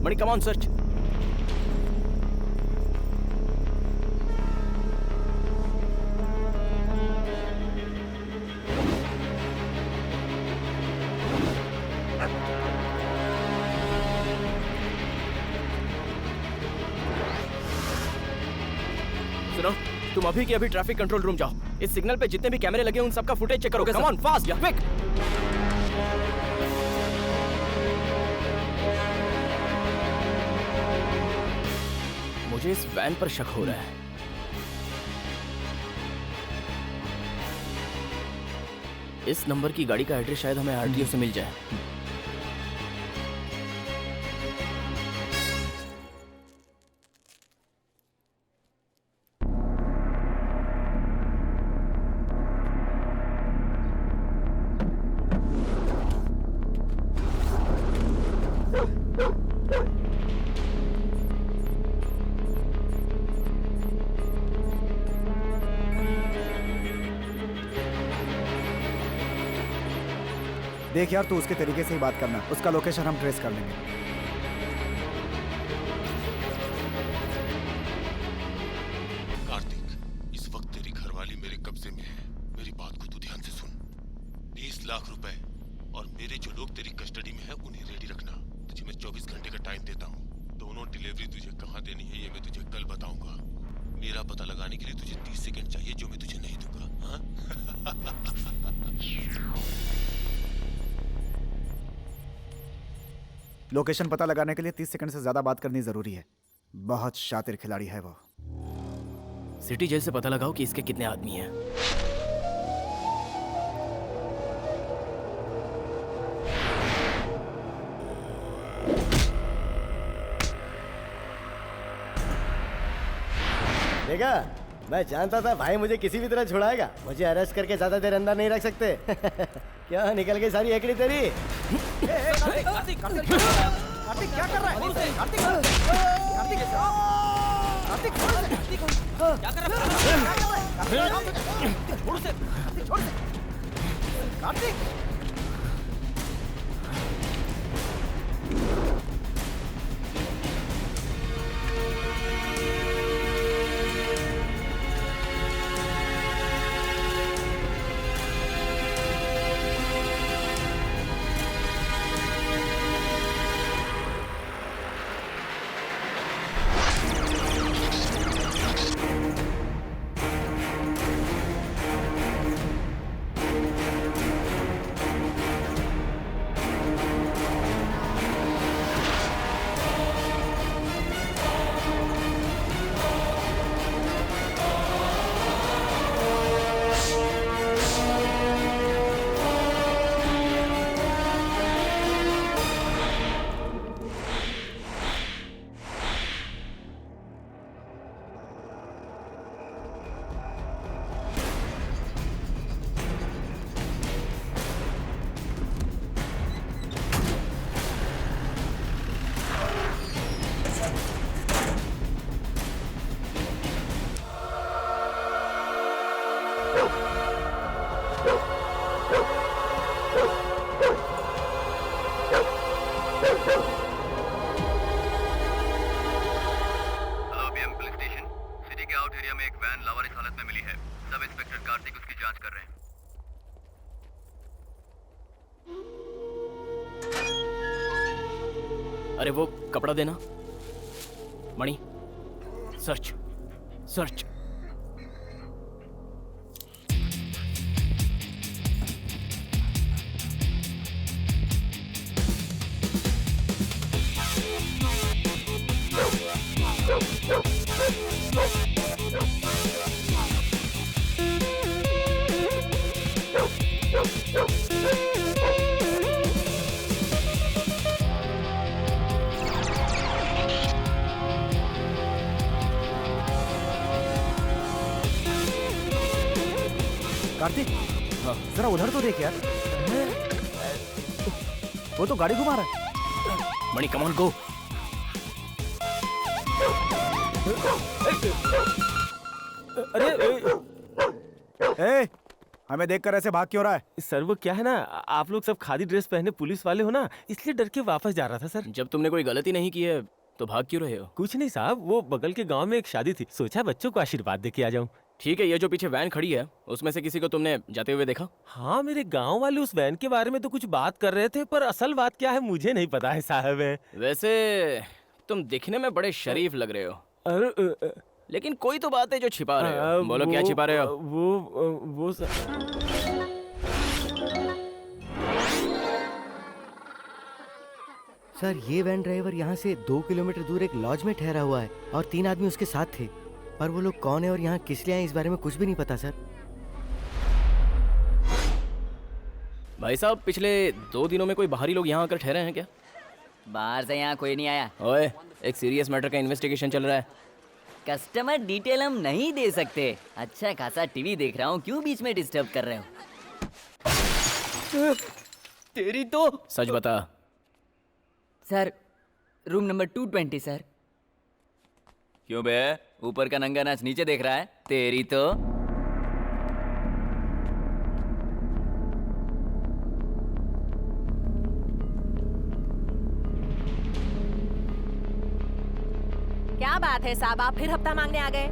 Mani come on search. सुनो, तुम अभी के अभी ट्रैफिक कंट्रोल रूम जाओ। इस सिग्नल पे जितने भी कैमरे लगे उन सबका फुटेज चेक करो। Come on fast, quick. मुझे इस वैन पर शक हो रहा है। इस नंबर की गाड़ी का एड्रेस शायद हमें आरटीओ से मिल जाए। देख यार, तू उसके तरीके से ही बात करना, उसका लोकेशन हम ट्रेस कर लेंगे। कार्तिक, इस वक्त तेरी घरवाली मेरे कब्जे में है। मेरी बात को तू ध्यान से सुन। 20 लाख रुपए और मेरे जो लोग तेरी कस्टडी में है उन्हें रेडी रखना। तुझे मैं 24 घंटे का टाइम देता हूँ। दोनों डिलीवरी तुझे कहाँ देनी है ये मैं तुझे कल बताऊंगा। मेरा पता लगाने के लिए तुझे 30 सेकंड चाहिए, जो मैं तुझे नहीं दूंगा। हाँ? लोकेशन पता लगाने के लिए 30 सेकंड से ज्यादा बात करनी जरूरी है। बहुत शातिर खिलाड़ी है वो। सिटी जेल से पता लगाओ कि इसके कितने आदमी हैं। देखा, मैं जानता था भाई मुझे किसी भी तरह छुड़ाएगा। मुझे अरेस्ट करके ज्यादा देर अंदर नहीं रख सकते। क्या निकल गई सारी एकड़ी तेरी? कार्तिक क्या कर रहा है? कार्तिक क्या कर रहा है? Kartik hello BM police station. City के आउट एरिया में एक वैन लावारिस हालत में मिली है। सब इंस्पेक्टर कार्तिक उसकी जांच कर रहे हैं। अरे वो कपड़ा देना। मणि, सर्च सर्च। कार्तिक, हाँ। जरा उधर तो देख यार। वो तो गाड़ी घुमा रहा है। मणि, कम ऑन, गो। ए, हमें देखकर ऐसे भाग क्यों रहा है? सर वो क्या है ना, आप लोग सब खादी ड्रेस पहने पुलिस वाले हो ना, इसलिए डर के वापस जा रहा था सर। जब तुमने कोई गलती नहीं की है तो भाग क्यों रहे हो? कुछ नहीं साहब, वो बगल के गांव में एक शादी थी, सोचा बच्चों को आशीर्वाद दे के आ जाऊं। ठीक है, ये जो पीछे वैन खड़ी है उसमें से किसी को तुमने जाते हुए देखा? हाँ, मेरे गांव वाले उस वैन के बारे में तो कुछ बात कर रहे थे, पर असल बात क्या है मुझे नहीं पता है साहब। वैसे तुम दिखने में बड़े शरीफ लग रहे हो, अरे लेकिन कोई तो बात है जो छिपा रहे हो। बोलो, क्या छिपा रहे हो? वो सर, ये वैन ड्राइवर यहाँ से 2 किलोमीटर दूर एक लॉज में ठहरा हुआ है और 3 आदमी उसके साथ थे, पर वो लोग कौन है और यहाँ किस लिए आए इस बारे में कुछ भी नहीं पता सर। भाई साहब, पिछले 2 दिनों में कोई बाहरी लोग यहाँ आकर ठहरे हैं क्या? बाहर से यहाँ कोई नहीं आया। ओए, एक सीरियस मैटर का इन्वेस्टिगेशन चल रहा है। कस्टमर डिटेल हम नहीं दे सकते। अच्छा खासा टीवी देख रहा हूँ, क्यों बीच में डिस्टर्ब कर रहे हो? तेरी तो। सच बता। Sir, room number 220 sir. क्यों बे, ऊपर का नंगा नाच नीचे देख रहा है? तेरी तो। क्या बात है साहब, आप फिर हफ्ता मांगने आ गए?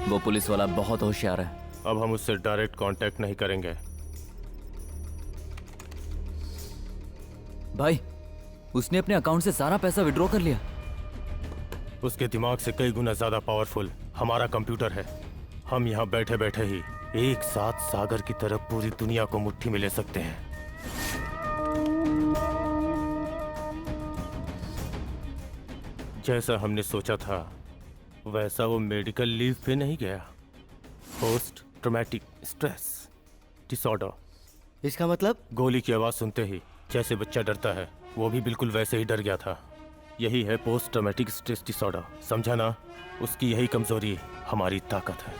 वो पुलिस वाला बहुत होशियार है। अब हम उससे डायरेक्ट कांटेक्ट नहीं करेंगे। भाई, उसने अपने अकाउंट से सारा पैसा विड्रॉ कर लिया। उसके दिमाग से कई गुना ज्यादा पावरफुल हमारा कंप्यूटर है। हम यहाँ बैठे बैठे ही एक साथ सागर की तरफ पूरी दुनिया को मुट्ठी में ले सकते हैं। जैसा हमने सोचा था वैसा वो मेडिकल लीव पे नहीं गया। Post traumatic stress disorder. इसका मतलब? गोली की आवाज सुनते ही जैसे बच्चा डरता है, वो भी बिल्कुल वैसे ही डर गया था। यही है पोस्ट ट्रॉमेटिक स्ट्रेस डिसऑर्डर, समझा ना? उसकी यही कमजोरी हमारी ताकत है।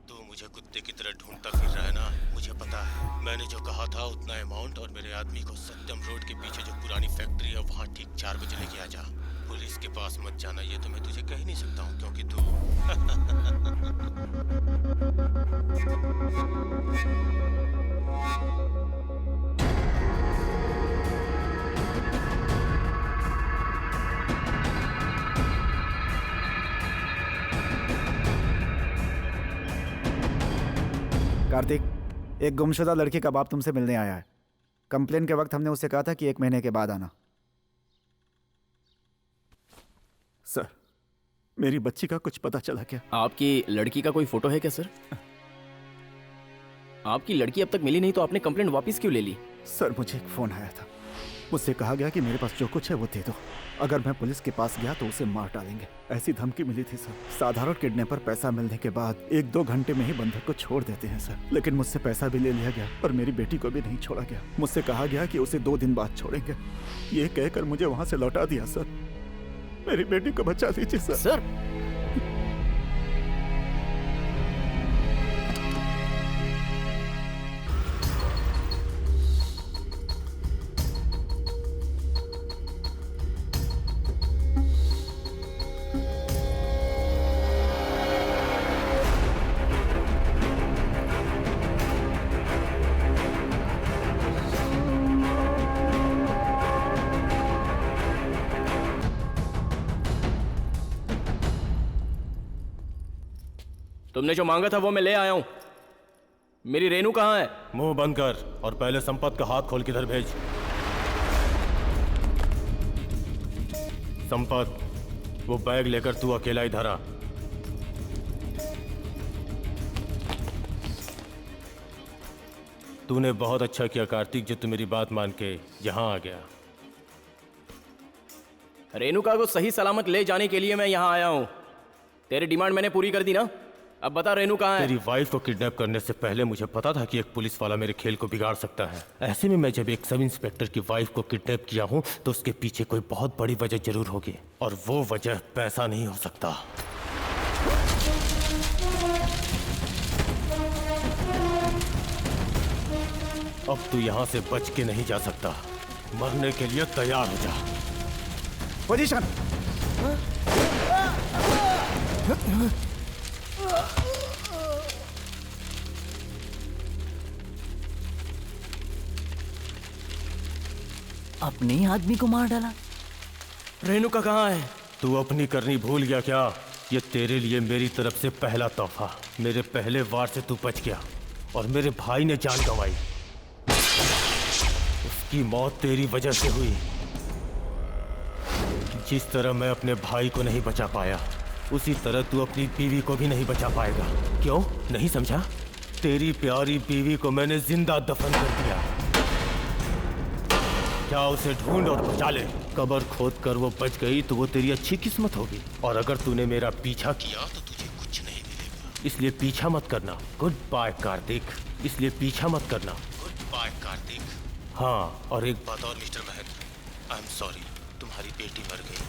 तू मुझे कुत्ते की तरह ढूंढता फिर रहा है ना, मुझे पता है। मैंने जो कहा था उतना अमाउंट और मेरे आदमी को सत्यम रोड के पीछे जो पुरानी फैक्ट्री है वहाँ ठीक 4 बजे लेके आ जा। पुलिस के पास मत जाना, ये तो मैं तुझे कह ही नहीं सकता हूँ क्योंकि तू कार्तिक, एक गुमशुदा लड़की का बाप तुमसे मिलने आया है। कंप्लेन के वक्त हमने उससे कहा था कि 1 महीने के बाद आना। सर, मेरी बच्ची का कुछ पता चला क्या? आपकी लड़की का कोई फोटो है क्या सर? आपकी लड़की अब तक मिली नहीं तो आपने कंप्लेंट वापस क्यों ले ली? सर, मुझे एक फोन आया था। मुझसे कहा गया कि मेरे पास जो कुछ है वो दे दो, अगर मैं पुलिस के पास गया तो उसे मार डालेंगे, ऐसी धमकी मिली थी सर। साधारण किडनैपर पैसा मिलने के बाद 1-2 घंटे में ही बंधक को छोड़ देते हैं सर, लेकिन मुझसे पैसा भी ले लिया गया और मेरी बेटी को भी नहीं छोड़ा गया। मुझसे कहा गया कि उसे 2 दिन बाद छोड़ेंगे, ये कहकर मुझे वहाँ से लौटा दिया सर। मेरी बेटी को बचा लीजिए सर। सर, तुमने जो मांगा था वो मैं ले आया हूं। मेरी रेनू कहाँ है? मुंह बंद कर और पहले संपत का हाथ खोल के इधर भेज। संपत, वो बैग लेकर तू अकेला इधर आ। तूने बहुत अच्छा किया कार्तिक, जो तू मेरी बात मान के यहाँ आ गया। रेणुका को सही सलामत ले जाने के लिए मैं यहाँ आया हूँ। तेरी डिमांड मैंने पूरी कर दी ना? अब बता रेनू कहाँ है? तेरी वाइफ को किडनैप करने से पहले मुझे पता था कि एक पुलिस वाला मेरे खेल को बिगाड़ सकता है। ऐसे में मैं जब एक सब इंस्पेक्टर की वाइफ को किडनैप किया हूँ तो उसके पीछे कोई बहुत बड़ी वजह जरूर होगी, और वो वजह पैसा नहीं हो सकता। अब तू यहाँ से बच के नहीं जा सकता। मरने के लिए तैयार हो जा। पोजीशन। अपने ही आदमी को मार डाला। रेणुका कहाँ है? तू अपनी करनी भूल गया क्या? ये तेरे लिए मेरी तरफ से पहला तोहफा। मेरे पहले वार से तू बच गया और मेरे भाई ने जान गंवाई। उसकी मौत तेरी वजह से हुई। जिस तरह मैं अपने भाई को नहीं बचा पाया, उसी तरह तू अपनी बीवी को भी नहीं बचा पाएगा। क्यों नहीं समझा? तेरी प्यारी बीवी को मैंने जिंदा दफन कर दिया। क्या उसे ढूंढ और बचा ले। कब्र खोद कर वो बच गई तो वो तेरी अच्छी किस्मत होगी, और अगर तूने मेरा पीछा किया तो तुझे कुछ नहीं मिलेगा। इसलिए पीछा मत करना। Goodbye Kartik. इसलिए पीछा मत करना। Goodbye Kartik. हाँ, और एक बात और mister Mahendra, I am sorry, तुम्हारी बेटी मर गई।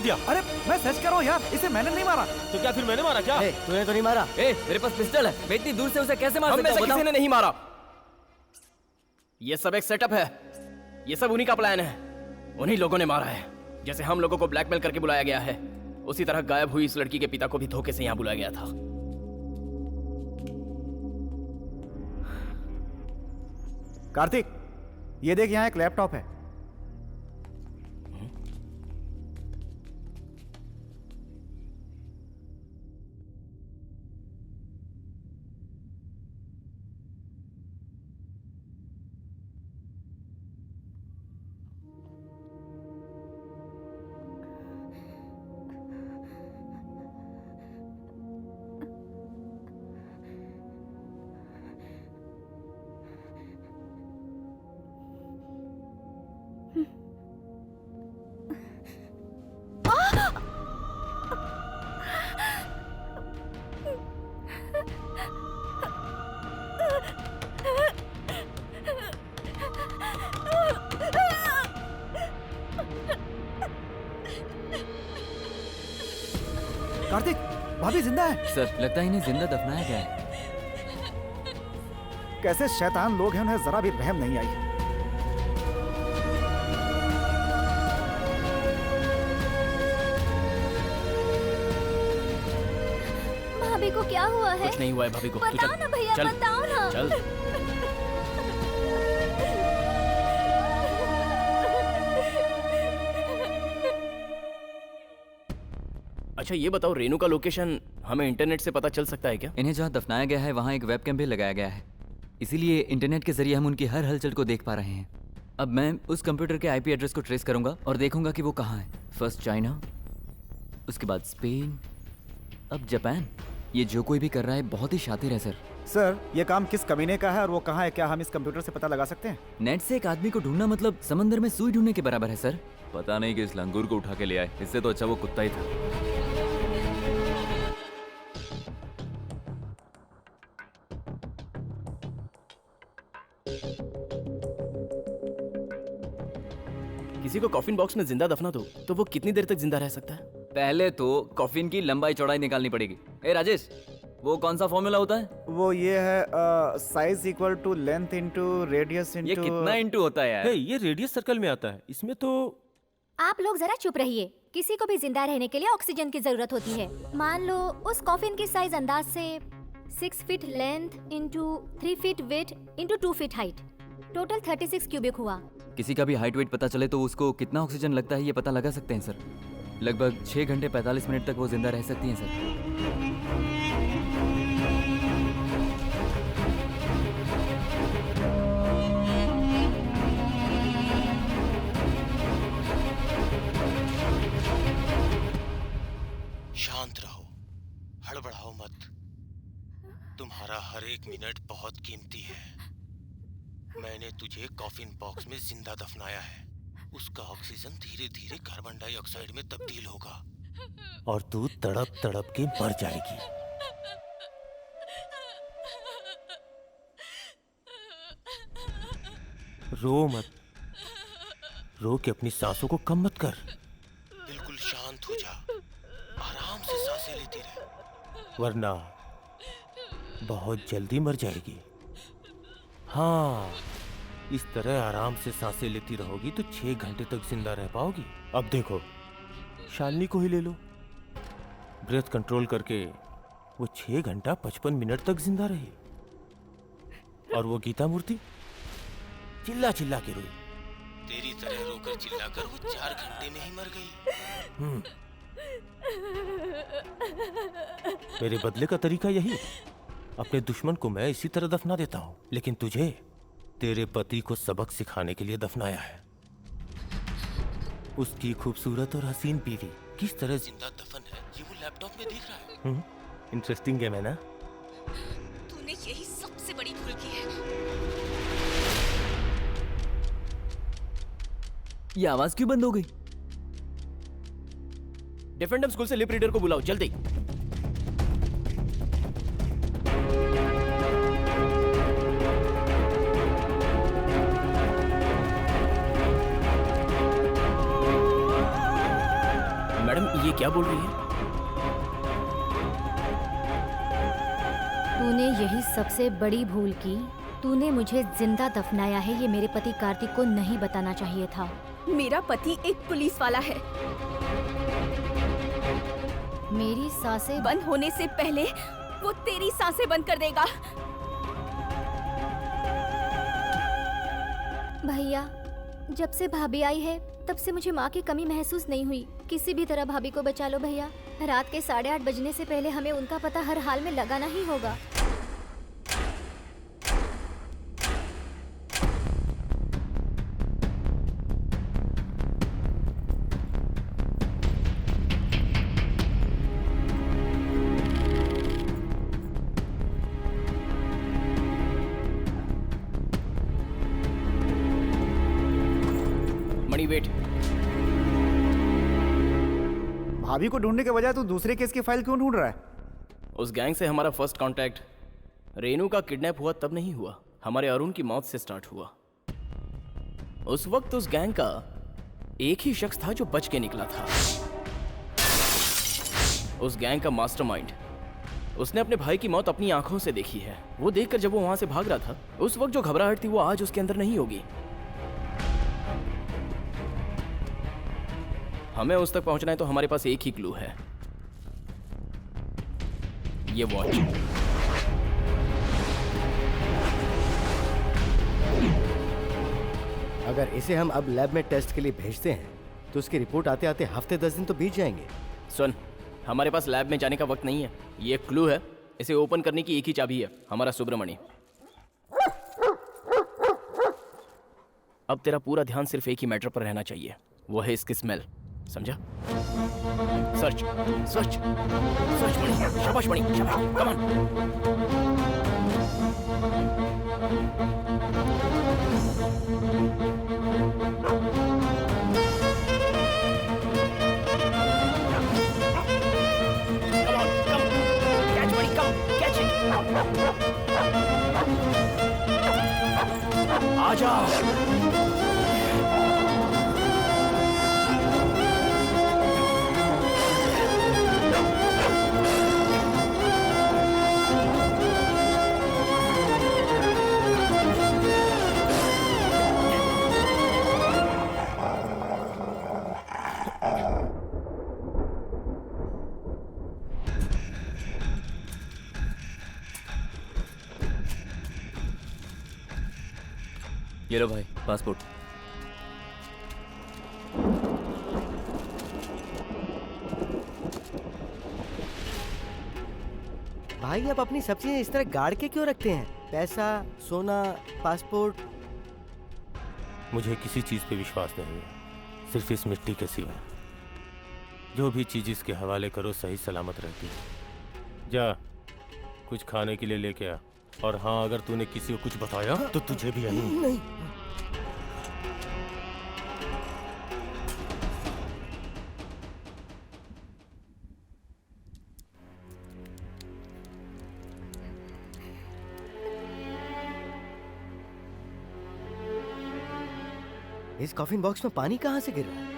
दिया? अरे मैं सच कर रहा हूँ यार, इसे मैंने नहीं मारा। तो क्या फिर मैंने मारा क्या? तूने तो नहीं मारा। मेरे पास पिस्टल है, मैं इतनी दूर से उसे कैसे मार हम सकता में से हूँ किसी बताओ? ने नहीं मारा। ये सब एक सेटअप है, ये सब उन्हीं का प्लान है। उन्हीं लोगों ने मारा है। जैसे हम लोगों को ब्लैकमेल करके बुलाया गया है, उसी तरह गायब हुई इस लड़की के पिता को भी धोखे से यहाँ बुलाया गया था। कार्तिक, ये देख यहाँ एक लैपटॉप है। कार्तिक, भाभी जिंदा है। सर लगता है इन्हें जिंदा दफनाया गया है। कैसे शैतान लोग हैं, उन्हें जरा भी रहम नहीं आई। भाभी को क्या हुआ है? कुछ नहीं हुआ है भाभी को। तू बताओ चल, ना भैया, चल, बताओ ना। चल। अच्छा ये बताओ, रेनू का लोकेशन हमें इंटरनेट से पता चल सकता है क्या? इन्हें जहाँ दफनाया गया है वहाँ एक वेबकैम भी लगाया गया है, इसीलिए इंटरनेट के जरिए हम उनकी हर हलचल को देख पा रहे हैं। अब मैं उस कंप्यूटर के आईपी एड्रेस को ट्रेस करूंगा और देखूंगा कि वो कहाँ है। फर्स्ट चाइना, उसके बाद स्पेन, अब जापान। ये जो कोई भी कर रहा है बहुत ही शातिर है सर। सर, ये काम किस कमीने का है और वो कहाँ है, क्या हम इस कंप्यूटर से पता लगा सकते हैं? नेट से एक आदमी को ढूंढना मतलब समंदर में सुई ढूंढने के बराबर है सर। पता नहीं कि इस लंगूर को उठा के ले आए, इससे तो अच्छा वो कुत्ता ही था। किसी को कॉफिन बॉक्स में जिंदा दफना दो तो वो कितनी देर तक जिंदा रह सकता है? पहले तो कॉफिन की लंबाई चौड़ाई निकालनी पड़ेगी। ए राजेश, वो कौन सा फॉर्मूला होता है? वो ये है size equal to length into radius into. ये कितना इनटू होता है यार? ये रेडियस सर्कल में आता है। इसमें तो आप लोग जरा चुप रहिए। किसी को भी जिंदा रहने के लिए ऑक्सीजन की जरूरत होती है। मान लो उस कॉफिन की साइज अंदाज से 6 feet length into 3 feet weight into 2 feet height, total 36 cubic हुआ। किसी का भी हाइट वेट पता चले तो उसको कितना ऑक्सीजन लगता है ये पता लगा सकते हैं सर। लगभग 6 घंटे 45 मिनट तक वो जिंदा रह सकती हैं सर। शांत रहो, हड़बड़ाओ मत। तुम्हारा हर एक मिनट बहुत कीमती है। मैंने तुझे कॉफिन बॉक्स में जिंदा दफनाया है। उसका ऑक्सीजन धीरे धीरे कार्बन डाइऑक्साइड में तब्दील होगा और तू तड़प तड़प के मर जाएगी। रो मत, रो के अपनी सांसों को कम मत कर। बिल्कुल शांत हो जा, आराम से सांसें लेती रह। वरना बहुत जल्दी मर जाएगी। हाँ, इस तरह आराम से सांसें लेती रहोगी तो 6 घंटे तक जिंदा रह पाओगी। अब देखो, शालिनी को ही ले लो। ब्रेथ कंट्रोल करके वो 6 घंटा 55 मिनट तक जिंदा रही। और वो गीता मूर्ति चिल्ला चिल्ला के रोई। तेरी तरह रोकर चिल्लाकर वो 4 घंटे में ही मर गई। मेरे बदले का तरीका यही। अपने दुश्मन को मैं इसी तरह दफना देता हूँ, लेकिन तुझे तेरे पति को सबक सिखाने के लिए दफनाया है। उसकी खूबसूरत और हसीन बीवी किस तरह जिंदा दफन है, ये वो लैपटॉप में देख रहा है। इंटरेस्टिंग गेम है ना? तूने यही सबसे बड़ी भूल की है। ये आवाज क्यों बंद हो गई? डिफेंडम स्कूल से लिप रीडर को बुलाओ जल्दी। मैडम क्या बोल रही है? तूने यही सबसे बड़ी भूल की। तूने मुझे जिंदा दफनाया है, ये मेरे पति कार्तिक को नहीं बताना चाहिए था। मेरा पति एक पुलिस वाला है। मेरी सांसें बंद होने से पहले वो तेरी सांसें बंद कर देगा। भैया, जब से भाभी आई है तब से मुझे माँ की कमी महसूस नहीं हुई। किसी भी तरह भाभी को बचा लो भैया। रात के 8:30 बजने से पहले हमें उनका पता हर हाल में लगाना ही होगा। मणि वेट। भाभी को ढूंढने के बजाय तू दूसरे केस की फाइल क्यों ढूंढ रहा है? उस गैंग से हमारा फर्स्ट कांटेक्ट रेनू का किडनैप हुआ तब नहीं हुआ, हमारे अरुण की मौत से स्टार्ट हुआ। उस वक्त उस गैंग का एक ही शख्स था जो बच के निकला था। उस गैंग का मास्टरमाइंड। उसने अपने भाई की मौत अपनी आंखों से देखी है। वो देखकर जब वो वहां से भाग रहा था, उस वक्त जो घबराहट थी वो आज उसके अंदर नहीं होगी। हमें उस तक पहुंचना है तो हमारे पास एक ही क्लू है, ये वॉच। अगर इसे हम अब लैब में टेस्ट के लिए भेजते हैं तो उसकी रिपोर्ट आते आते हफ्ते 10 दिन तो बीत जाएंगे। सुन, हमारे पास लैब में जाने का वक्त नहीं है। ये एक क्लू है, इसे ओपन करने की एक ही चाबी है, हमारा सुब्रमणि। अब तेरा पूरा ध्यान सिर्फ एक ही मैटर पर रहना चाहिए, वो है इसकी स्मेल। समझा? सर्च सर्च सर्च मणि, शाबाश मणि, शाबाश, कम ऑन। आ जाओ। ये लो भाई, पासपोर्ट। भाई आप अपनी सब चीजें इस तरह गाड़ के क्यों रखते हैं? पैसा, सोना, पासपोर्ट। मुझे किसी चीज पे विश्वास नहीं है, सिर्फ इस मिट्टी के सिवा। जो भी चीज इसके हवाले करो सही सलामत रहती है। जा कुछ खाने के लिए लेके आ। और हाँ, अगर तूने किसी को कुछ बताया तो तुझे भी नहीं। इस कॉफिन बॉक्स में पानी कहाँ से गिर रहा है?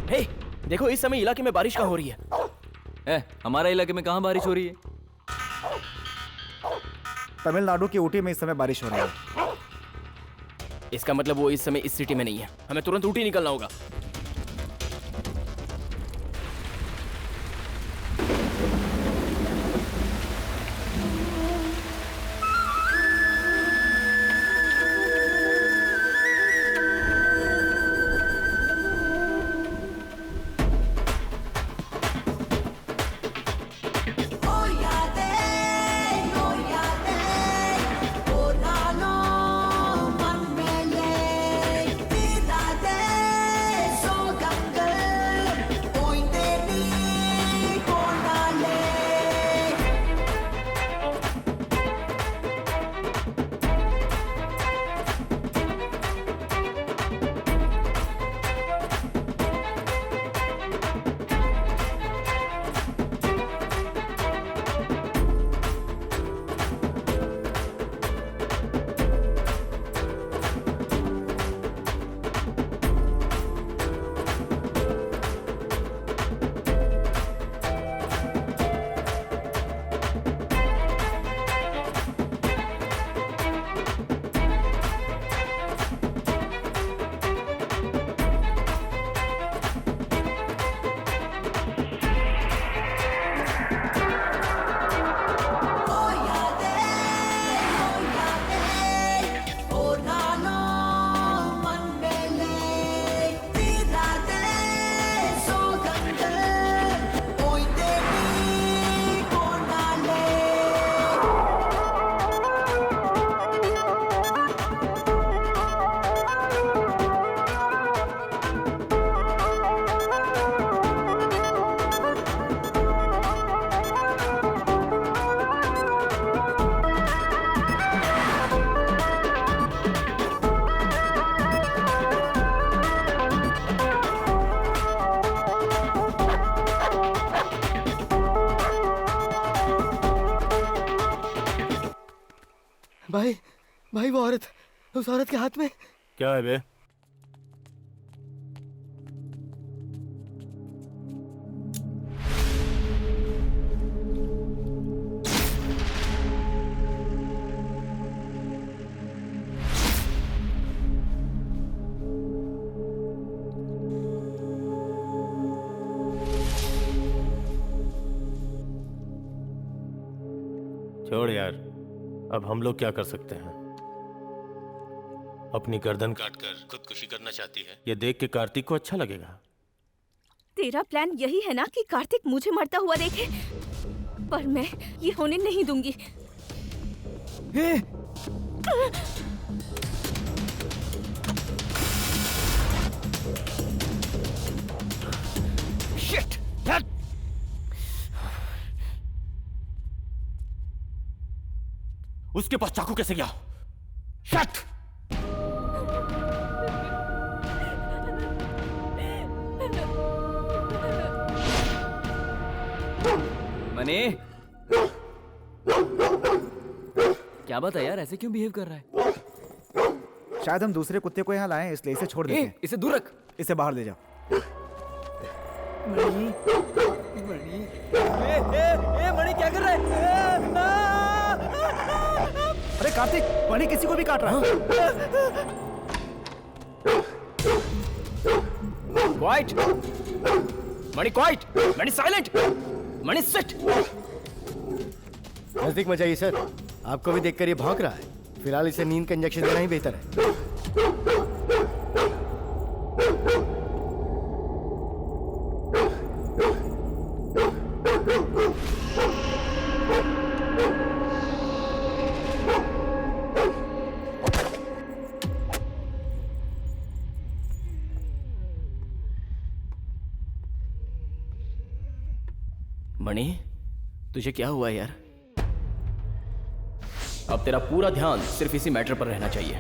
हे, देखो इस समय इलाके में बारिश कहाँ हो रही है? हमारा इलाके में कहाँ बारिश हो रही है? तमिलनाडु की ऊटी में इस समय बारिश हो रही है। इसका मतलब वो इस समय इस सिटी में नहीं है। हमें तुरंत ऊटी निकलना होगा। भाई वो औरत, उस औरत के हाथ में क्या है बे? छोड़ यार, अब हम लोग क्या कर सकते हैं? अपनी गर्दन काटकर खुदकुशी करना चाहती है। ये देख के कार्तिक को अच्छा लगेगा। तेरा प्लान यही है ना कि कार्तिक मुझे मरता हुआ देखे? पर मैं ये होने नहीं दूंगी। शिट! उसके पास चाकू कैसे गया? शट! मनी, क्या बात है यार, ऐसे क्यों बिहेव कर रहा है? शायद हम दूसरे कुत्ते को यहाँ लाए, इसलिए इसे छोड़ देते हैं। इसे दूर रख। इसे बाहर ले जाओ। मणि, मणि, मणि क्या कर रहा है? अरे कार्तिक, मणि किसी को भी काट रहा है। क्वाइट, मणि क्वाइट, मणि साइलेंट, मणि सिट। नजदीक मत जाइए सर, आपको भी देखकर ये भौंक रहा है। फिलहाल इसे नींद का इंजेक्शन देना ही बेहतर है। मणि, तुझे क्या हुआ यार? अब तेरा पूरा ध्यान सिर्फ इसी मैटर पर रहना चाहिए।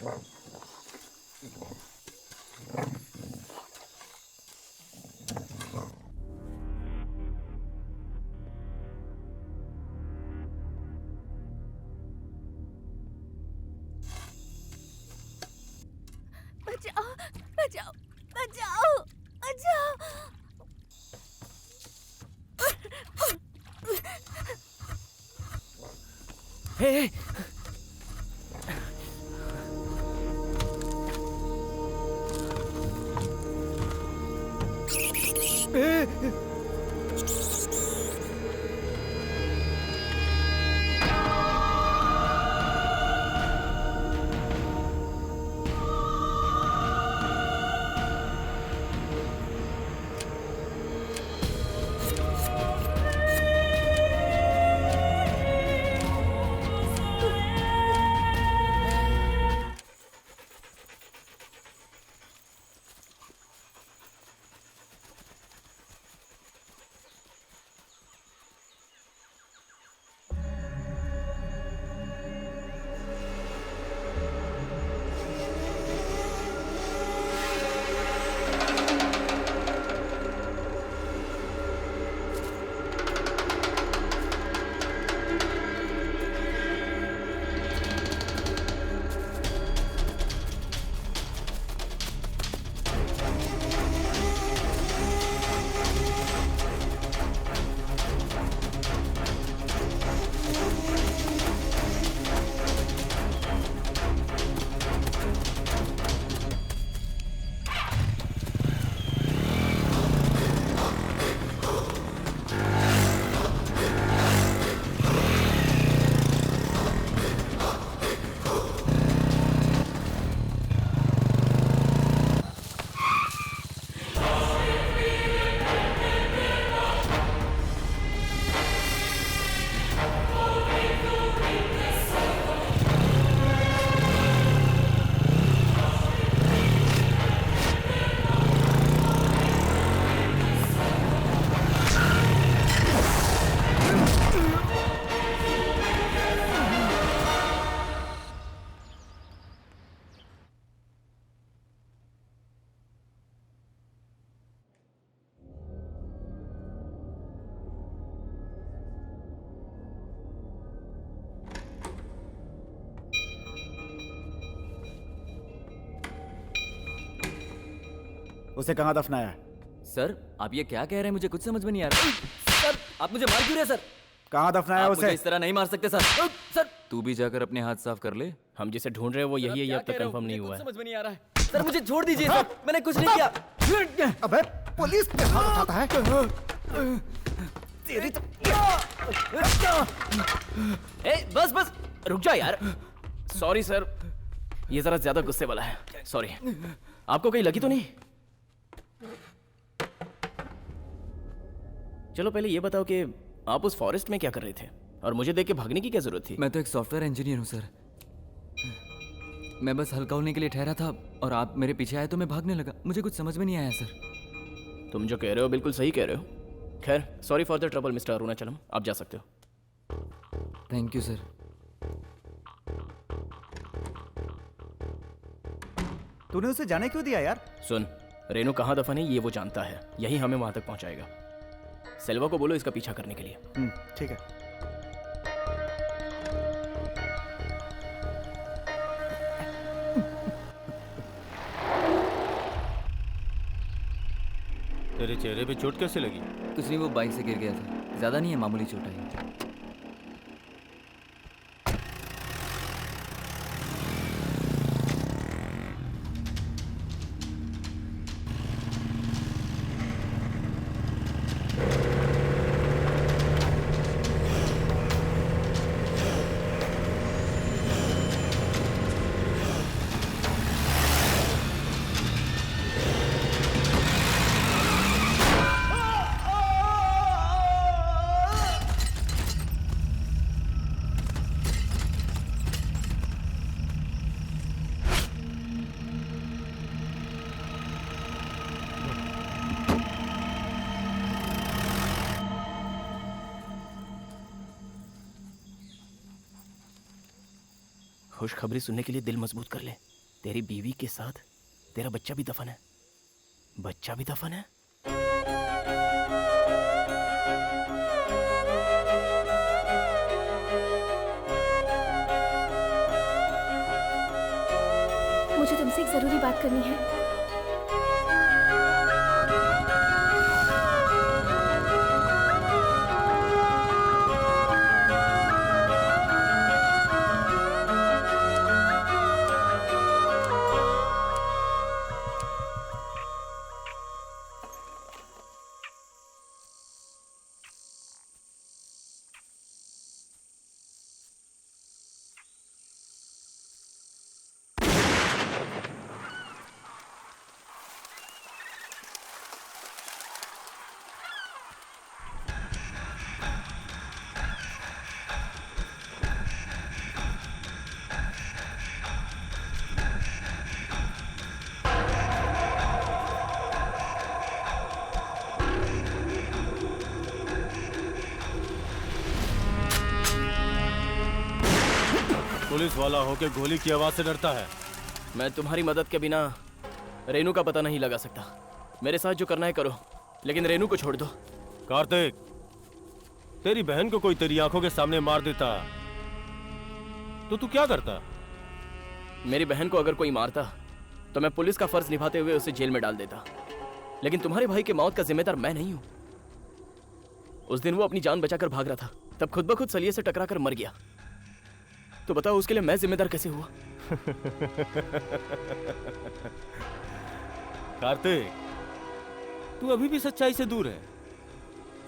बचाओ बचाओ बचाओ बचाओ। हे उसे कहाँ दफनाया है? सर आप ये क्या कह रहे हैं, मुझे कुछ समझ में नहीं आ रहा। सर आप मुझे मार क्यों रहे हैं, सर? कहाँ दफनाया आप उसे? मुझे इस तरह नहीं मार सकते सर। सर तू भी जाकर अपने हाथ साफ कर ले। हम जिसे ढूंढ रहे हैं वो यही है, ये अब तक कंफर्म नहीं हुआ है। समझ में नहीं आ रहा है सर, मुझे छोड़ दीजिए सर, मैंने कुछ नहीं किया। अबे पुलिस पे हाथ उठाता है। तेरी तो बस बस रुक जा यार। सॉरी सर, ये जरा ज्यादा गुस्से वाला है, सॉरी। आपको कहीं लगी तो नहीं? चलो पहले ये बताओ कि आप उस फॉरेस्ट में क्या कर रहे थे और मुझे देख के भागने की क्या जरूरत थी? मैं तो एक सॉफ्टवेयर इंजीनियर हूँ सर। मैं बस हल्का होने के लिए ठहरा था और आप मेरे पीछे आए तो मैं भागने लगा। मुझे कुछ समझ में नहीं आया सर। तुम जो कह रहे हो बिल्कुल सही कह रहे हो। खैर sorry for the trouble mister Arunachalam, आप जा सकते हो। Thank you sir. तूने उसे जाने क्यों दिया यार? सुन, रेनू कहाँ दफन है ये वो जानता है, यही हमें वहां तक पहुंचाएगा। सेल्वा को बोलो इसका पीछा करने के लिए। ठीक है। तेरे चेहरे पे चोट कैसे लगी? कुछ नहीं, वो बाइक से गिर गया था, ज्यादा नहीं है, मामूली चोट आई। खुशखबरी सुनने के लिए दिल मजबूत कर ले। तेरी बीवी के साथ तेरा बच्चा भी दफन है। बच्चा भी दफन है। मुझे तुमसे एक जरूरी बात करनी है। पुलिस वाला होके गोली की आवाज से डरता है। मैं तुम्हारी मदद के बिना रेनू का पता नहीं लगा सकता। मेरे साथ जो करना है करो, लेकिन रेनू को छोड़ दो। कार्तिक, तेरी बहन को कोई तेरी आंखों के सामने मार देता तो तू क्या करता? मेरी बहन को अगर कोई मारता तो मैं पुलिस का फर्ज निभाते हुए उसे जेल में डाल देता, लेकिन तुम्हारे भाई की मौत का जिम्मेदार मैं नहीं हूं। उस दिन वो अपनी जान बचाकर भाग रहा था, तब खुद ब खुद सलिए से टकराकर मर गया। तो बताओ उसके लिए मैं जिम्मेदार कैसे हुआ? कार्तिक, तू अभी भी सच्चाई से दूर है।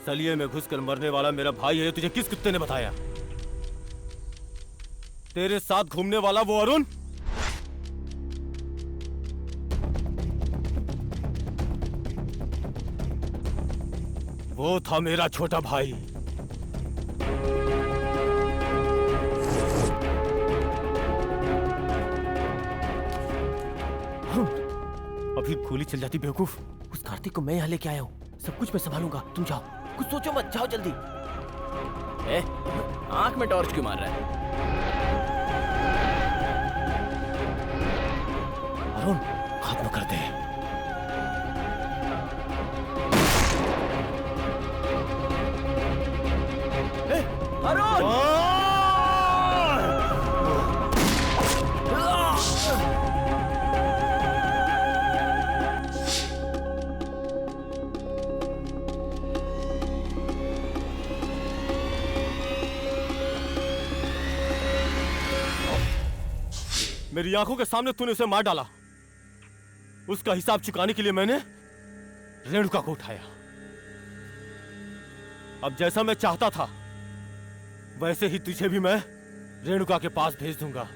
सलिए में घुसकर मरने वाला मेरा भाई है, तुझे किस कुत्ते ने बताया? तेरे साथ घूमने वाला वो अरुण? वो था मेरा छोटा भाई। अभी गोली चल जाती बेवकूफ। उस कार्तिक को मैं यहाँ लेके आया हूँ, सब कुछ मैं संभालूंगा। तुम जाओ, कुछ सोचो मत, जाओ जल्दी। आंख में टॉर्च क्यों मार रहा है? अरुण, खत्म कर दे। अरुण! मेरी आंखों के सामने तूने उसे मार डाला। उसका हिसाब चुकाने के लिए मैंने रेणुका को उठाया। अब जैसा मैं चाहता था वैसे ही तुझे भी मैं रेणुका के पास भेज दूंगा।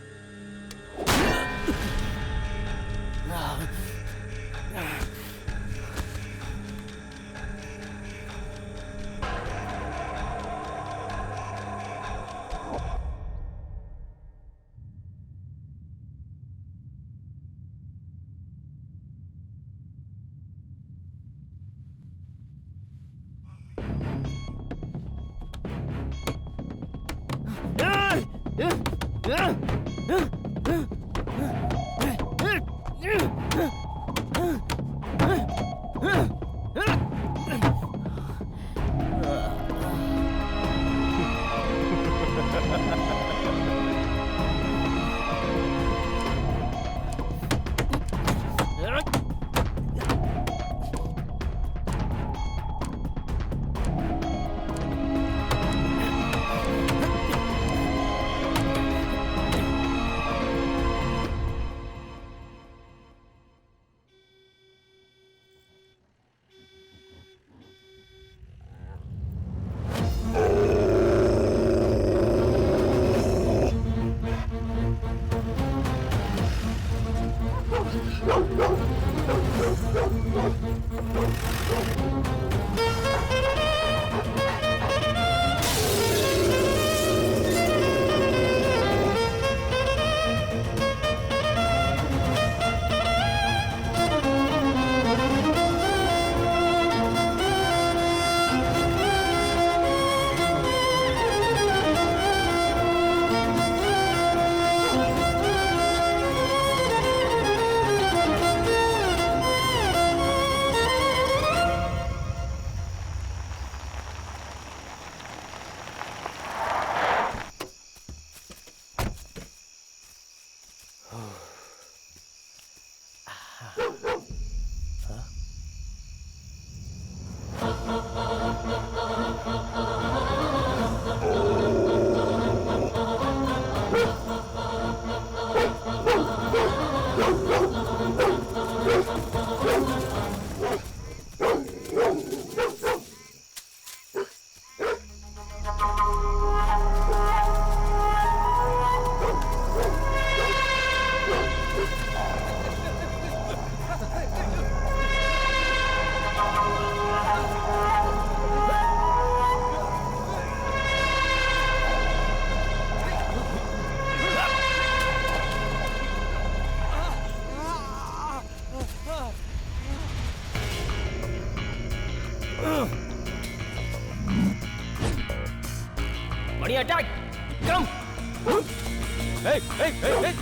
जॉनी अटैक कम Hey, hey, hey, hey!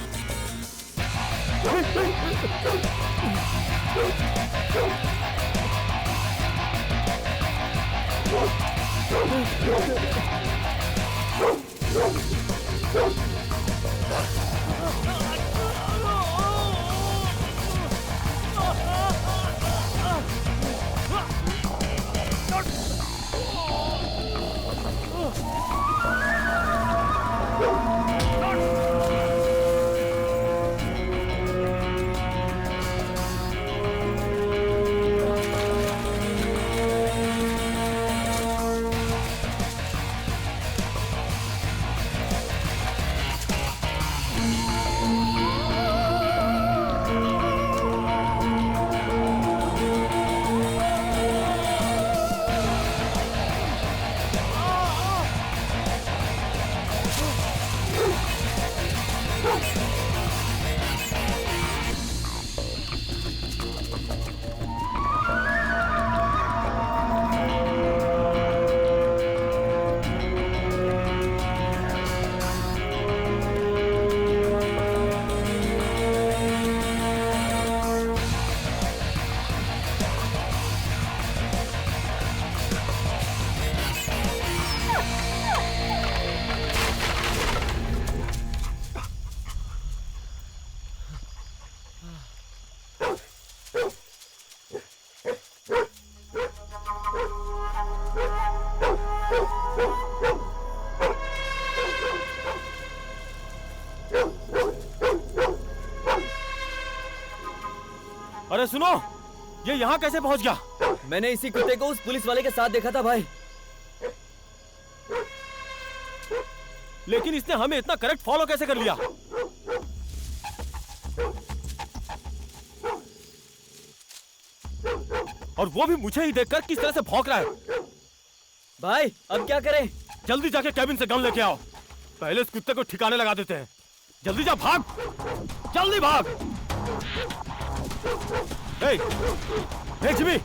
अरे सुनो, ये यहाँ कैसे पहुंच गया? मैंने इसी कुत्ते को उस पुलिस वाले के साथ देखा था भाई। लेकिन इसने हमें इतना करेक्ट फॉलो कैसे कर लिया? और वो भी मुझे ही देखकर किस तरह से भौंक रहा है। भाई अब क्या करें? जल्दी जाके कैबिन से गन लेके आओ। पहले इस कुत्ते को ठिकाने लगा देते हैं। जल्दी जा, भाग, जल्दी भाग। हे, हे जिमी,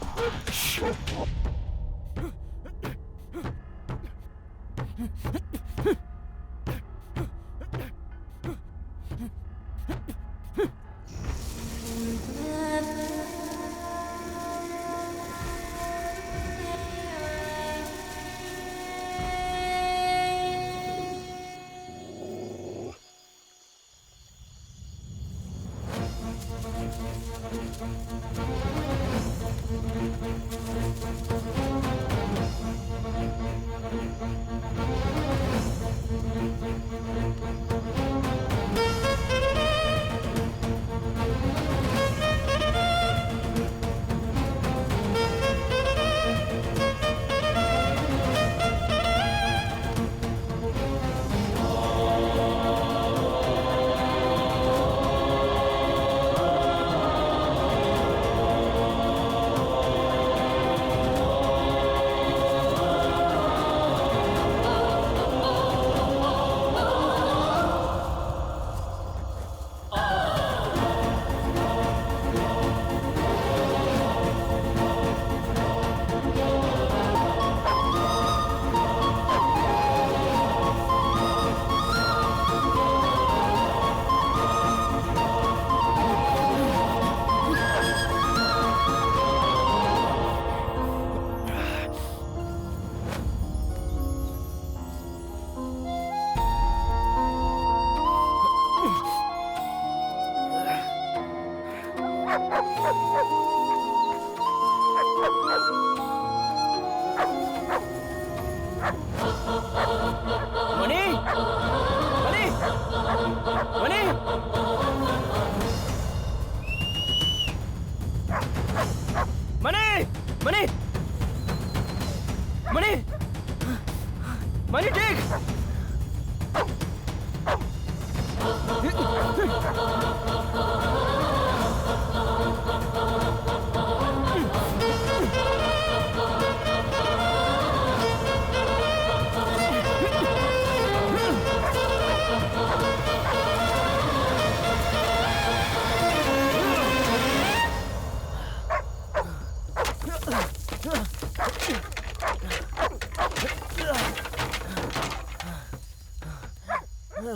मणि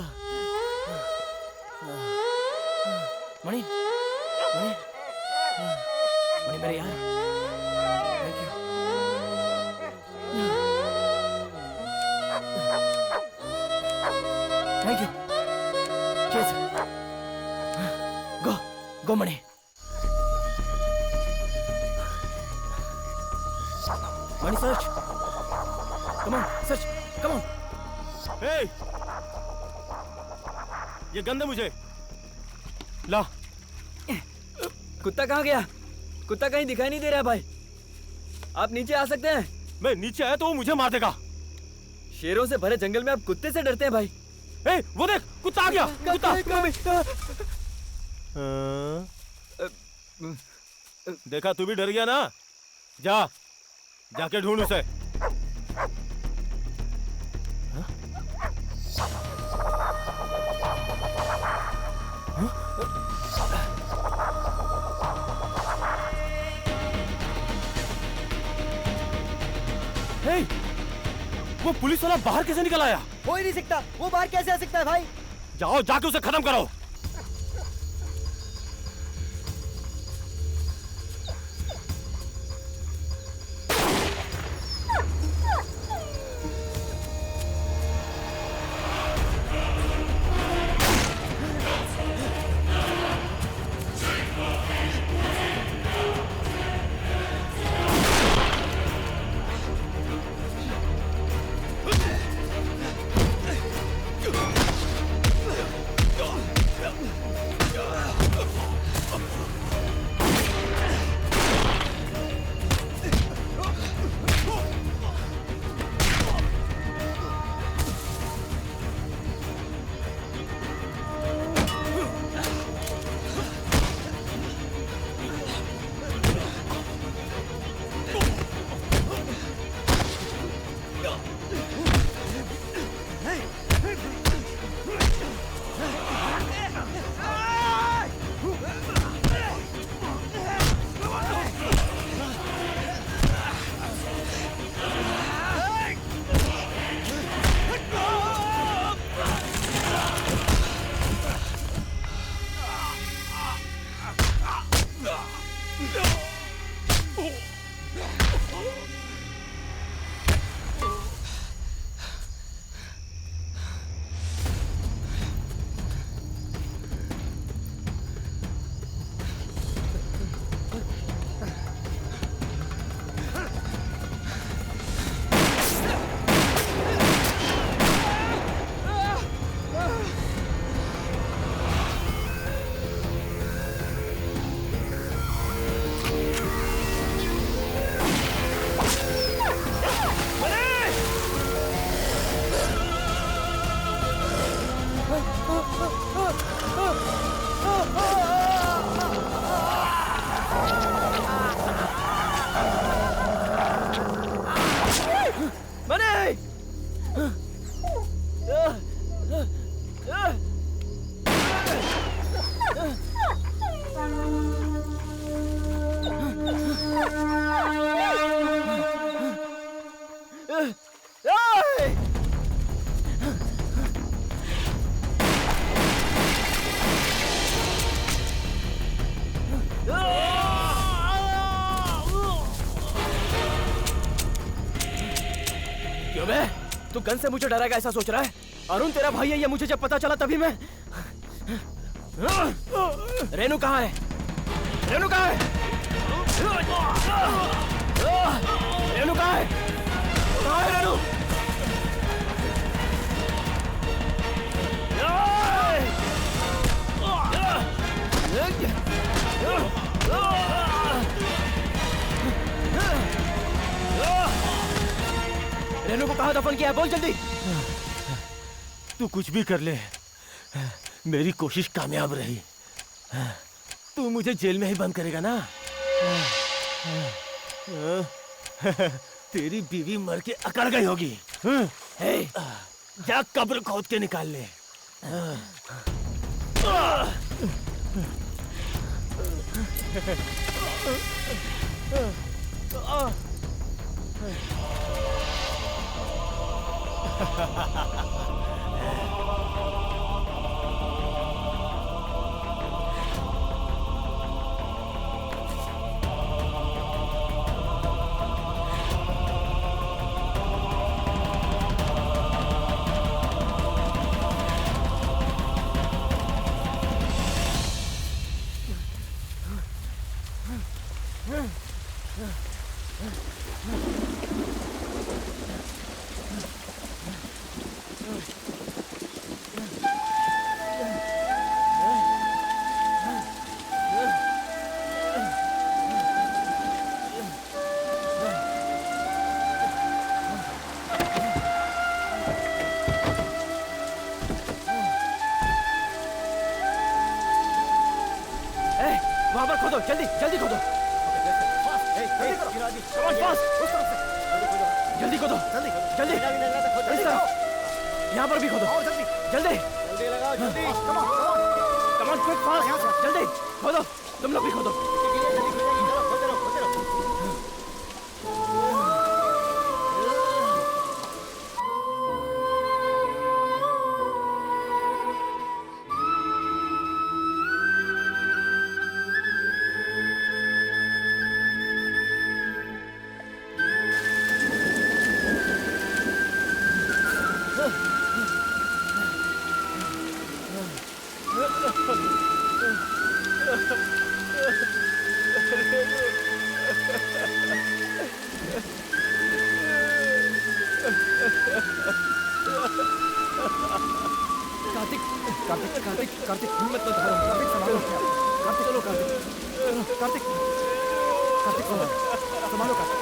मणि मणि मेरे यार, thank you. Thank you. Cheese go go Mani. Mani search, come on search, come on. Hey, ये गंद है मुझे। ला। कुत्ता कहाँ गया? कुत्ता कहीं दिखाई नहीं दे रहा है भाई। आप नीचे आ सकते हैं? मैं नीचे आया तो वो मुझे मार देगा। शेरों से भरे जंगल में आप कुत्ते से डरते हैं भाई? ए, वो देख, कुत्ता आ गया। कुत्ता। देखा, तू भी डर गया ना? जा, जाके ढूंढ उसे। हे, वो पुलिस वाला बाहर कैसे निकल आया? हो ही नहीं सकता, वो बाहर कैसे आ सकता है भाई? जाओ, जाके उसे खत्म करो। क्यों बे? तू गन से मुझे डराएगा ऐसा सोच रहा है? अरुण तेरा भाई है, ये मुझे जब पता चला तभी मैं। रेनू कहाँ है? रेनू कहाँ है? रेनू कहाँ है? कहाँ है रेनू? रेनू को कहाँ दफन किया है? बोल जल्दी। तू कुछ भी कर ले, मेरी कोशिश कामयाब रही। तू मुझे जेल में ही बंद करेगा ना? तेरी बीवी मर के अकड़ गई होगी। हे, जा कब्र खोद के निकाल ले। खोदो जल्दी जल्दी खोदो। Come on, fast! जल्दी खोदो जल्दी जल्दी इस तरफ। यहाँ पर भी खोदो जल्दी जल्दी लगाओ जल्दी। Come on, quick, fast! जल्दी खोदो, तुम लोग भी खोदो। कार्तिक कार्तिक कार्तिक कार्तिक हिम्मत मत हारो। कार्तिक संभालो कार्तिक। चलो कार्तिक कार्तिक कार्तिक संभालो कार्तिक।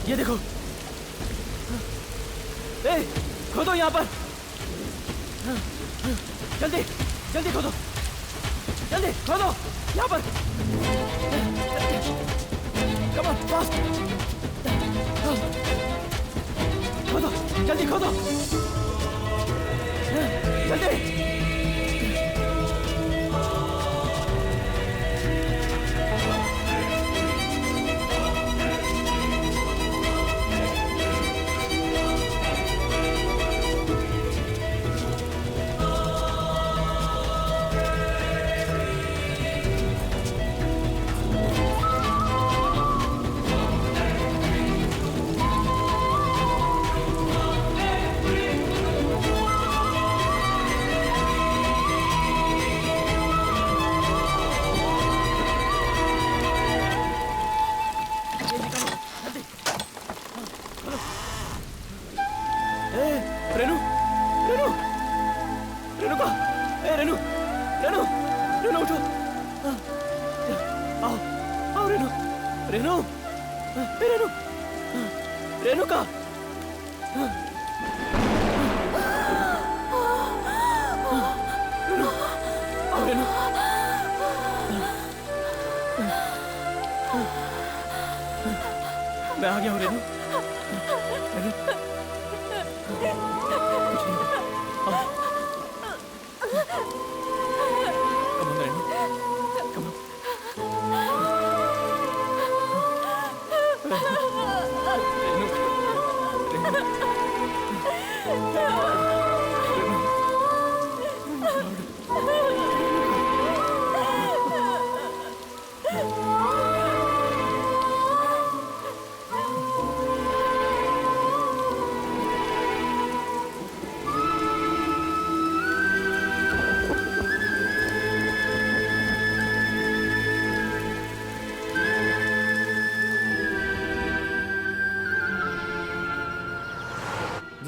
ये देखो, खोदो यहाँ पर, जल्दी जल्दी खोदो, जल्दी खोदो यहाँ पर। Come on, fast! खोदो, जल्दी खोदो, जल्दी। मैं आ गया हूँ रेनू। जी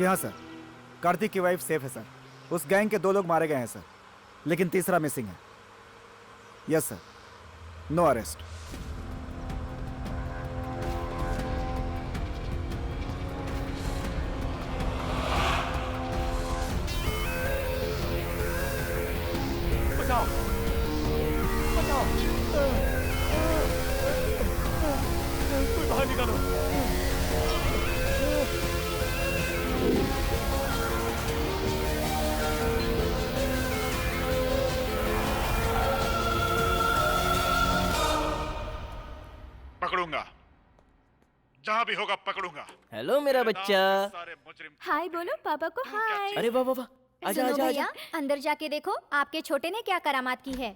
हाँ सर, कार्तिक की वाइफ सेफ है सर। उस गैंग के 2 लोग मारे गए हैं सर, लेकिन तीसरा मिसिंग है। Yes sir, no arrest. बचाओ बचाओ, कोई बाहर निकालो। पकड़ूंगा, जहां भी होगा पकड़ूंगा। हेलो मेरा बच्चा। हाय बोलो पापा को हाय। अरे वाह वाह वाह, आजा सुनो आजा आजा। भैया, अंदर जाके देखो आपके छोटे ने क्या करामात की है।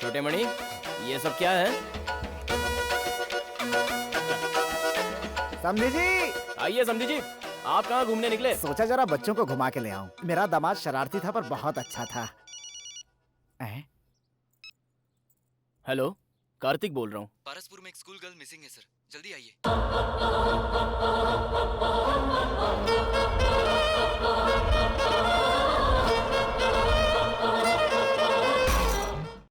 छोटे मणि, ये सब क्या है? समझी जी। आइए समझी जी, आप कहाँ घूमने निकले? सोचा जरा बच्चों को घुमा के ले आऊं। मेरा दामाद शरारती था पर बहुत अच्छा था। हेलो, कार्तिक बोल रहा हूँ। पारसपुर में एक स्कूल गर्ल मिसिंग है सर, जल्दी आइए।